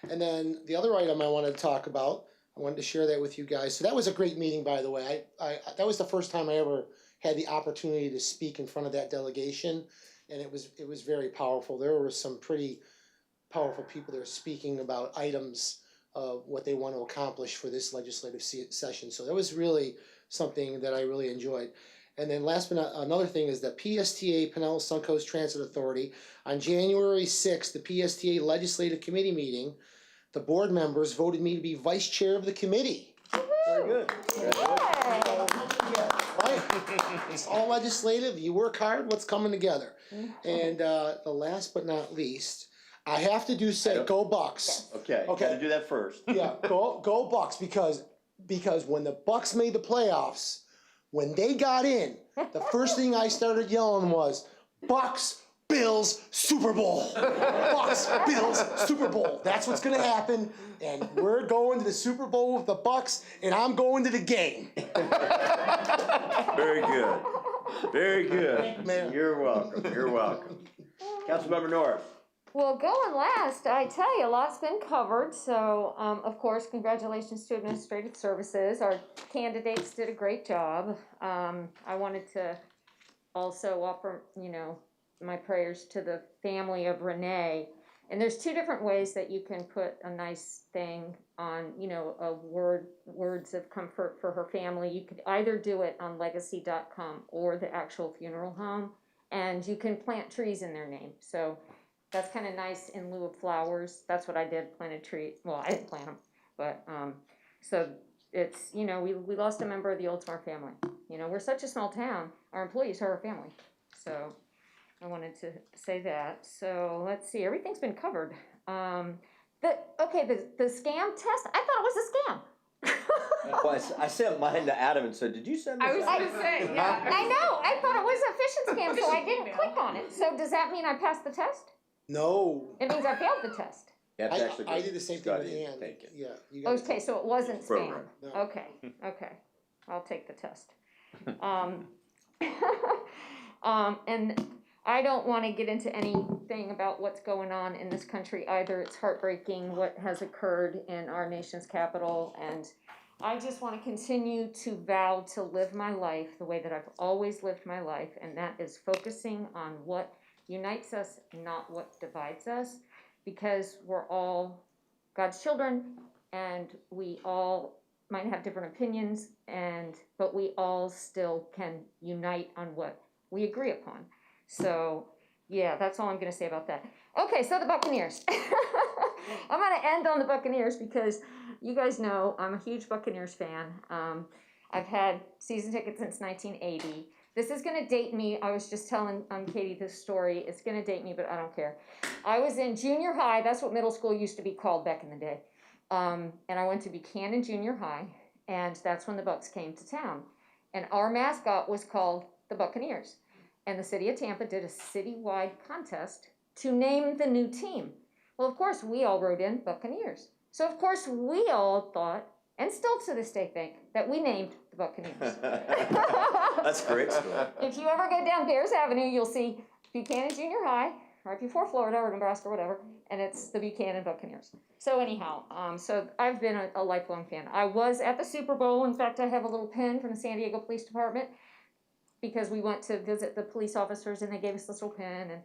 And then the other item I wanted to talk about, I wanted to share that with you guys. So that was a great meeting, by the way. I that was the first time I ever had the opportunity to speak in front of that delegation, and it was very powerful. There were some pretty powerful people there speaking about items of what they want to accomplish for this legislative session. So that was really something that I really enjoyed. And then last but not another thing is the PSTA, Pinellas Suncoast Transit Authority. On January 6th, the PSTA Legislative Committee meeting, the board members voted me to be vice chair of the committee. Very good. Right? It's all legislative. You work hard, what's coming together. And the last but not least, I have to say, go Bucks. Okay, gotta do that first. Yeah, go Bucks, because when the Bucks made the playoffs, when they got in, the first thing I started yelling was, Bucks, Bills, Super Bowl. Bucks, Bills, Super Bowl. That's what's gonna happen, and we're going to the Super Bowl with the Bucks, and I'm going to the game. Very good. Very good. Thank you, Mayor. You're welcome. You're welcome. Councilmember North. Well, going last, I tell you, a lot's been covered. So, of course, congratulations to Administrative Services. Our candidates did a great job. I wanted to also offer, my prayers to the family of Renee. And there's two different ways that you can put a nice thing on, words of comfort for her family. You could either do it on legacy.com or the actual funeral home, and you can plant trees in their name. So that's kind of nice in lieu of flowers. That's what I did, planted trees. Well, I didn't plant them, but so it's, we lost a member of the Oldsmar family. We're such a small town. Our employees are our family. So I wanted to say that. So let's see, everything's been covered. The scam test, I thought it was a scam. Well, I sent mine to Adam and said, did you send this? I know, I thought it was a phishing scam, so I didn't click on it. So does that mean I passed the test? No. It means I failed the test. I did the same thing with Ann. Yeah. You guys Okay, so it wasn't spam. Program. No. Okay, I'll take the test. And I don't want to get into anything about what's going on in this country either. It's heartbreaking what has occurred in our nation's capital, and I just want to continue to vow to live my life the way that I've always lived my life, and that is focusing on what unites us, not what divides us, because we're all God's children, and we all might have different opinions, but we all still can unite on what we agree upon. So, yeah, that's all I'm going to say about that. Okay, so the Buccaneers. I'm going to end on the Buccaneers because you guys know I'm a huge Buccaneers fan. I've had season tickets since 1980. This is going to date me. I was just telling Katie this story. It's going to date me, but I don't care. I was in junior high. That's what middle school used to be called back in the day. And I went to Buchanan Junior High, and that's when the Bucks came to town. And our mascot was called the Buccaneers. And the city of Tampa did a citywide contest to name the new team. Well, of course, we all wrote in Buccaneers. So, of course, we all thought, and still to this day think, that we named the Buccaneers. That's great story. If you ever go down Bears Avenue, you'll see Buchanan Junior High, right before Florida or Nebraska or whatever, and it's the Buchanan Buccaneers. So anyhow, so I've been a lifelong fan. I was at the Super Bowl. In fact, I have a little pin from the San Diego Police Department because we went to visit the police officers and they gave us this little pin. And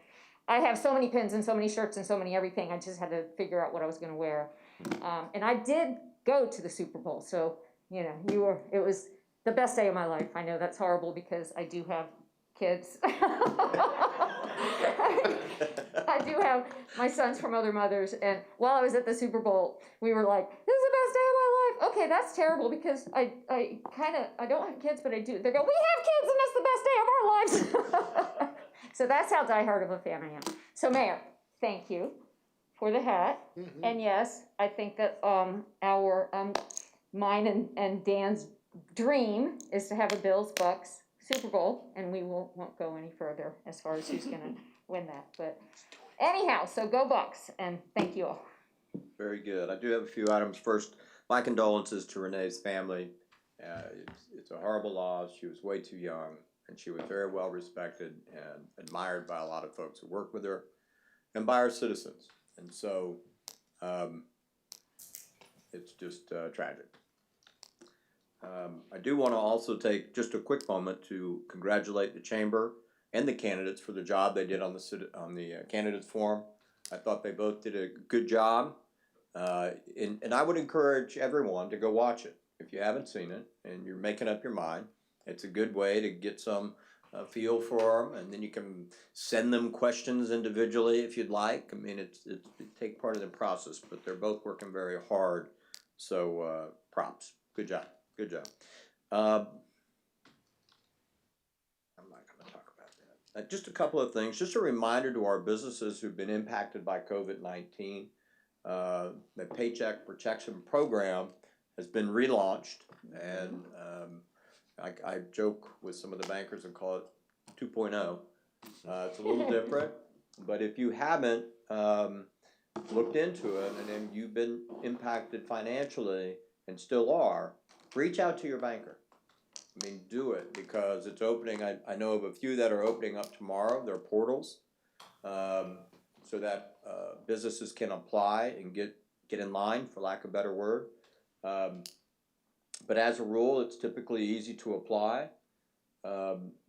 I have so many pins and so many shirts and so many everything. I just had to figure out what I was going to wear. And I did go to the Super Bowl. So, it was the best day of my life. I know that's horrible because I do have kids. I do have my sons from other mothers, and while I was at the Super Bowl, we were like, this is the best day of my life. Okay, that's terrible because I don't have kids, but I do. They go, we have kids and it's the best day of our lives. So that's how diehard of a fan I am. So Mayor, thank you for the hat. Mm-hmm. And yes, I think that mine and Dan's dream is to have a Bills-Bucks Super Bowl, and we won't go any further as far as who's going to win that. But anyhow, so go Bucks, and thank you all. Very good. I do have a few items. First, my condolences to Renee's family. It's a horrible loss. She was way too young, and she was very well respected and admired by a lot of folks who work with her and by our citizens. And so it's just tragic. I do want to also take just a quick moment to congratulate the chamber and the candidates for the job they did on the candidates forum. I thought they both did a good job, and I would encourage everyone to go watch it if you haven't seen it and you're making up your mind. It's a good way to get some feel for them, and then you can send them questions individually if you'd like. I mean, it take part of the process, but they're both working very hard. So props, good job. Good job. I'm not going to talk about that. Just a couple of things. Just a reminder to our businesses who've been impacted by COVID-19. The Paycheck Protection Program has been relaunched, and I joke with some of the bankers and call it 2.0. It's a little different, but if you haven't looked into it and then you've been impacted financially and still are, reach out to your banker. I mean, do it, because it's opening. I know of a few that are opening up tomorrow, their portals, so that businesses can apply and get in line, for lack of a better word. But as a rule, it's typically easy to apply.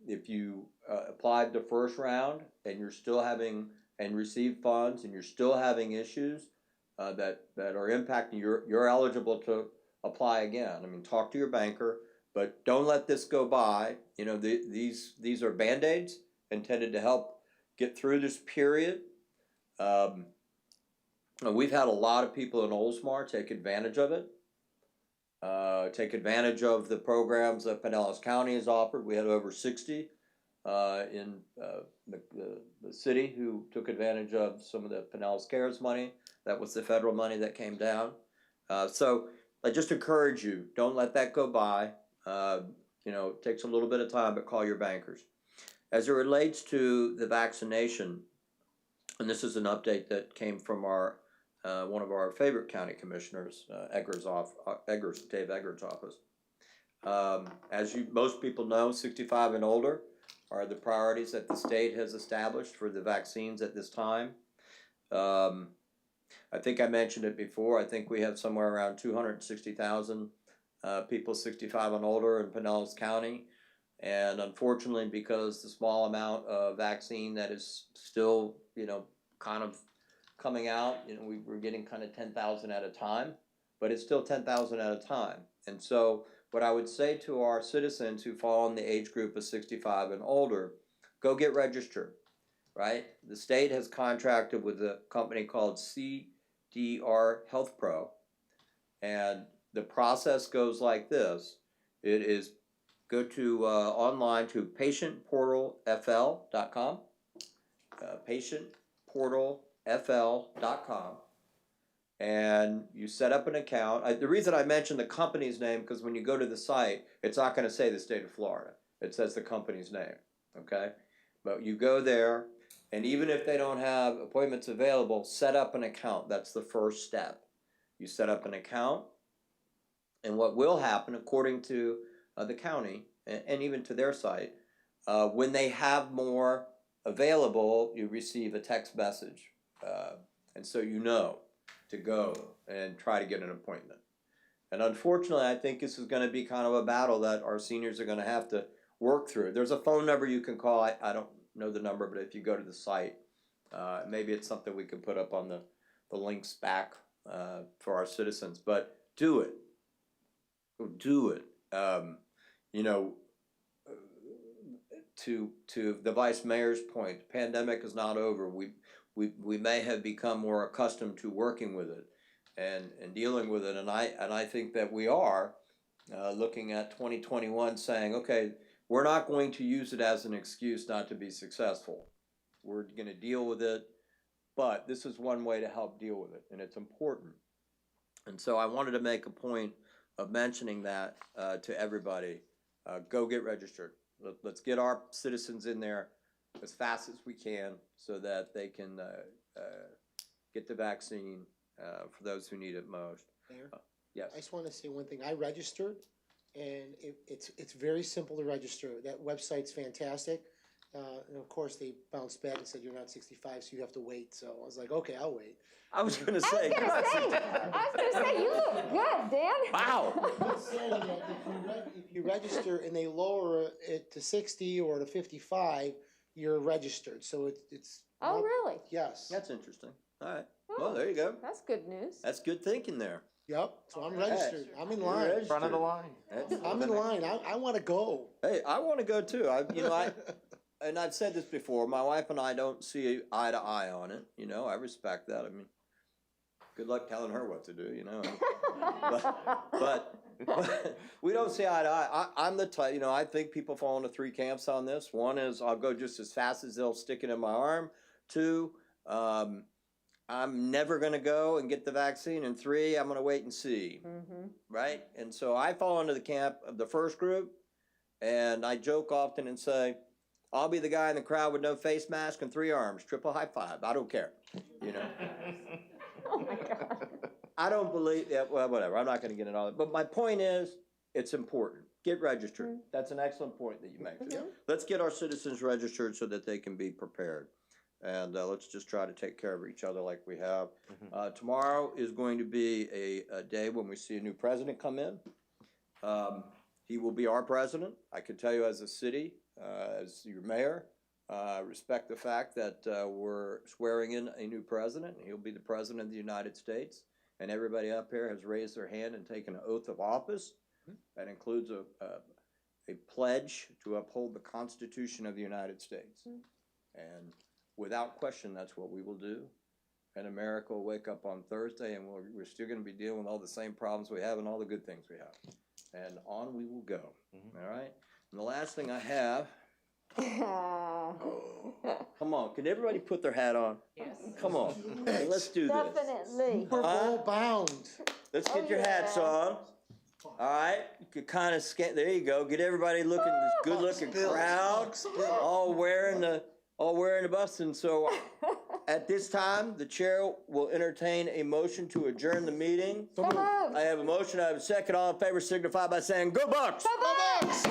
If you applied the first round and you're still having and received funds and you're still having issues that are impacting, you're eligible to apply again. I mean, talk to your banker, but don't let this go by. You know, these are Band-Aids intended to help get through this period. We've had a lot of people in Oldsmar take advantage of it. Take advantage of the programs that Pinellas County has offered. We had over 60 in the city who took advantage of some of the Pinellas Cares money. That was the federal money that came down. So I just encourage you, don't let that go by. You know, it takes a little bit of time, but call your bankers. As it relates to the vaccination, and this is an update that came from our one of our favorite county commissioners, Dave Eggers' office. As most people know, 65 and older are the priorities that the state has established for the vaccines at this time. I think I mentioned it before. I think we have somewhere around 260,000 people 65 and older in Pinellas County. And unfortunately, because the small amount of vaccine that is still, you know, kind of coming out, you know, we're getting kind of 10,000 at a time, but it's still 10,000 at a time. And so what I would say to our citizens who fall in the age group of 65 and older, go get registered, right? The state has contracted with a company called CDR Health Pro, and the process goes like this. It is go to online to patientportalfl.com, patientportalfl.com, and you set up an account. The reason I mentioned the company's name, because when you go to the site, it's not going to say the state of Florida. It says the company's name, okay? But you go there, and even if they don't have appointments available, set up an account. That's the first step. You set up an account, and what will happen, according to the county, and even to their site, when they have more available, you receive a text message. And so you know to go and try to get an appointment. And unfortunately, I think this is going to be kind of a battle that our seniors are going to have to work through. There's a phone number you can call. I don't know the number, but if you go to the site, maybe it's something we can put up on the links back for our citizens. But do it. Do it. You know, to the vice mayor's point, the pandemic is not over. We may have become more accustomed to working with it and dealing with it, and I think that we are looking at 2021 saying, okay, we're not going to use it as an excuse not to be successful. We're going to deal with it, but this is one way to help deal with it, and it's important. And so I wanted to make a point of mentioning that to everybody. Go get registered. Let's get our citizens in there as fast as we can so that they can get the vaccine for those who need it most. Mayor? Yes. I just wanna say one thing, I registered, and it's very simple to register, that website's fantastic. And of course, they bounced back and said, you're not 65, so you have to wait, so I was like, okay, I'll wait. I was gonna say. You look good, Dan. Wow. I'm saying that if you register and they lower it to 60 or to 55, you're registered, so it's. Oh, really? Yes. That's interesting. All right. Well, there you go. That's good news. That's good thinking there. Yep, so I'm registered, I'm in You're line. registered. Front of the line. I'm in line, I wanna go. Hey, I want to go too. And I've said this before. My wife and I don't see eye to eye on it. I respect that. I mean, good luck telling her what to do. But we don't see eye to eye. I'm the type. I think people fall into three camps on this. One is I'll go just as fast as they'll stick it in my arm. Two, I'm never going to go and get the vaccine. And three, I'm going to wait and see. Right? And so I fall into the camp of the first group. And I joke often and say, I'll be the guy in the crowd with no face mask and 3 arms, triple high five. I don't care. Oh my God. I don't believe, well, whatever. I'm not going to get into all that. But my point is, it's important. Get registered. That's an excellent point that you make. Let's get our citizens registered so that they can be prepared. And let's just try to take care of each other like we have. Tomorrow is going to be a day when we see a new president come in. He will be our president. I can tell you as a city, as your mayor, respect the fact that we're swearing in a new president. He'll be the president of the United States. And everybody up here has raised their hand and taken an oath of office. That includes a pledge to uphold the Constitution of the United States. And without question, that's what we will do. And America will wake up on Thursday and we're still going to be dealing with all the same problems we have and all the good things we have. And on we will go. All right? And the last thing I have. Come on, can everybody put their hat on? Yes. Come on, let's do this. Definitely. We're all bound. Let's get your hats on. All right, you could kind of scan. There you go. Get everybody looking, this good-looking crowd, all wearing the bus. And so, at this time, the chair will entertain a motion to adjourn the meeting. I have a motion. I have a second. All in favor, signify by saying, "Go Bucks!" Go Bucks!